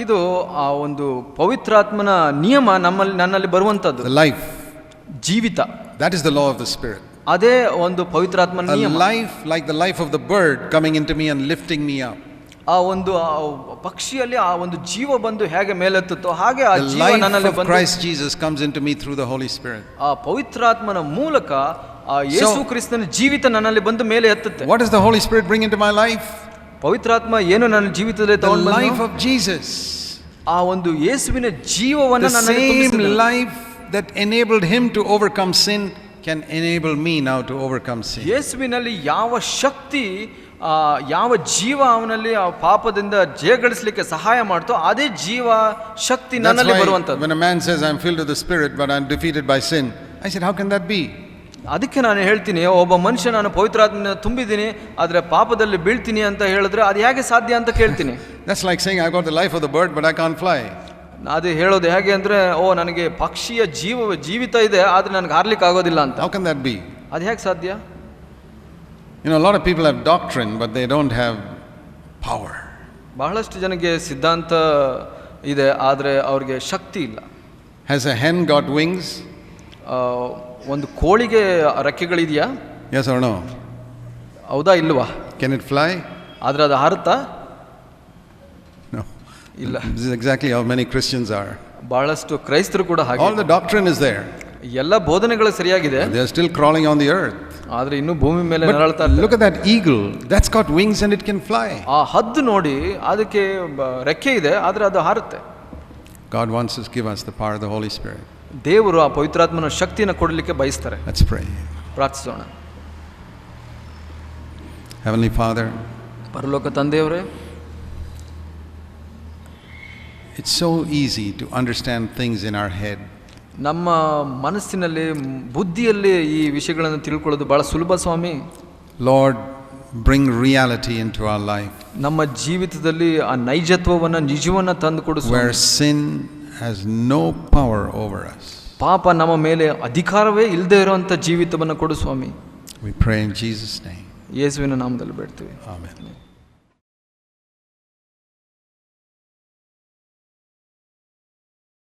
ಇದು ಆ ಒಂದು ಪವಿತ್ರಾತ್ಮನ ನಿಯಮ ನನ್ನಲ್ಲಿ ಬರುವಂತದ್ದು. The life, ಜೀವಿತ, that is the law of the Spirit. ಅದೇ ಒಂದು ಪವಿತ್ರಾತ್ಮನ ನಿಯಮ. A life like the life of the bird coming into me and lifting me up. ಆ ಒಂದು ಪಕ್ಷಿಯಲ್ಲಿ ಆ ಒಂದು ಜೀವ ಬಂದು ಹೇಗೆ ಮೇಲೆತ್ತುತ್ತೋ ಹಾಗೆ ಆ ಜೀವ ನನ್ನಲ್ಲಿ ಬಂದು Christ Jesus comes into me through the Holy Spirit. ಆ ಪವಿತ್ರಾತ್ಮನ ಮೂಲಕ ಆ ಯೇಸು ಕ್ರಿಸ್ತನ ಜೀವಿತ ನನ್ನಲ್ಲಿ ಬಂದು ಮೇಲೆ ಎತ್ತುತ್ತೆ. What does the Holy Spirit bring into my life? ಪವಿತ್ರಾತ್ಮ ಏನು ನನ್ನ ಜೀವಿತದಲ್ಲಿ ತಗೊಂಡು the life of Jesus. ಆ ಒಂದು ಯೇಸುವಿನ ಜೀವವನ್ನು ನನ್ನಲ್ಲಿ ತುಂಬಿಸಿದ. The same life that enabled him to overcome sin can enable me now to overcome sin. ಯೇಸುವಿನಲ್ಲಿ ಯಾವ ಶಕ್ತಿ ಯಾವ ಜೀವ ಅವನಲ್ಲಿ ಆ ಪಾಪದಿಂದ ಜಯಗಳಿಸಲಿಕ್ಕೆ ಸಹಾಯ ಮಾಡ್ತೋ ಅದೇ ಜೀವ ಶಕ್ತಿ ನನ್ನಲ್ಲಿ ಬರುವಂತದ್ದು. When a man says I'm filled with the Spirit but I'm defeated by sin, I said how can that be? ಅದಕ್ಕೆ ನಾನು ಹೇಳ್ತೀನಿ, ಒಬ್ಬ ಮನುಷ್ಯ ನಾನು ಪವಿತ್ರಾತ್ಮನ ತುಂಬಿದ್ದೀನಿ ಆದರೆ ಪಾಪದಲ್ಲಿ ಬೀಳ್ತೀನಿ ಅಂತ ಹೇಳಿದ್ರೆ ಅದು ಹೇಗೆ ಸಾಧ್ಯ ಅಂತ ಕೇಳ್ತೀನಿ. That's like saying I've got the life of the bird but I can't fly. ಅದು ಹೇಳೋದು ಹೇಗೆ ಅಂದ್ರೆ ನನಗೆ ಪಕ್ಷಿಯ ಜೀವಿತ ಇದೆ ಆದ್ರೆ ನನಗೆ ಹಾರ್ಲಿಕ್ಕೆ ಆಗೋದಿಲ್ಲ ಅಂತ. How can that be? ಅದು ಹೇಗೆ ಸಾಧ್ಯ? You know, a lot of people have doctrine but they don't have power. ಬಹಳಷ್ಟು ಜನಕ್ಕೆ ಸಿದ್ಧಾಂತ ಇದೆ ಆದ್ರೆ ಅವ್ರಿಗೆ ಶಕ್ತಿ ಇಲ್ಲ. Has a hen got wings? ಒಂದು ಕೋಳಿಗೆ ರೆಕ್ಕೆಗಳಿದೆಯಾ? Yes or no? ಹೌದಾ ಇಲ್ವಾ? Can it fly? ಆದ್ರೆ ಅದು ಹಾರುತ್ತಾ? No. ಇಲ್ಲ. This is exactly how many Christians are. ಬಹಳಷ್ಟು ಕ್ರೈಸ್ತರು ಕೂಡ ಹಾಗೆ. All the doctrine is there. ಎಲ್ಲ ಬೋಧನೆಗಳು ಸರಿಯಾಗಿದೆ. They are still crawling on the earth. ಆದ್ರೆ ಇನ್ನು ಭೂಮಿ ಮೇಲೆ ನರಳ್ತಾ ಇದ್ದಾರೆ. Look at that eagle. That's got wings and it can fly. ಆ ಹದ್ದು ನೋಡಿ, ಅದಕ್ಕೆ ರೆಕ್ಕೆ ಇದೆ ಆದ್ರೆ ಅದು ಹಾರುತ್ತೆ. God wants to give us the power of the Holy Spirit. ದೇವರು ಆ ಪವಿತ್ರಾತ್ಮನ ಶಕ್ತಿಯನ್ನು ಕೊಡಲಿಕ್ಕೆ ಬಯಸ್ತಾರೆ. Let's pray. ಪ್ರಾರ್ಥಿಸೋಣ. Heavenly Father, ಪರಲೋಕ ತಂದೆಯವರೇ, It's so easy to understand things in our head. ನಮ್ಮ ಮನಸ್ಸಿನಲ್ಲಿ ಬುದ್ಧಿಯಲ್ಲಿ ಈ ವಿಷಯಗಳನ್ನು ತಿಳ್ಕೊಳ್ಳೋದು ಬಹಳ ಸುಲಭ ಸ್ವಾಮಿ. Lord, bring reality into our life. ನಮ್ಮ ಜೀವಿತದಲ್ಲಿ ಆ ನೈಜತ್ವವನ್ನು ನಿಜವನ್ನ ತಂದು ಕೊಡು ಸ್ವಾಮಿ. Where sin has no power over us. ಪಾಪ ನಮ್ಮ ಮೇಲೆ ಅಧಿಕಾರವೇ ಇಲ್ಲದೆ ಇರುವಂಥ ಜೀವಿತವನ್ನು ಕೊಡು ಸ್ವಾಮಿ. We pray in Jesus' name. ಯೇಸುವಿನ ನಾಮದಲ್ಲಿ ಬೇಡ್ತೀವಿ. Amen.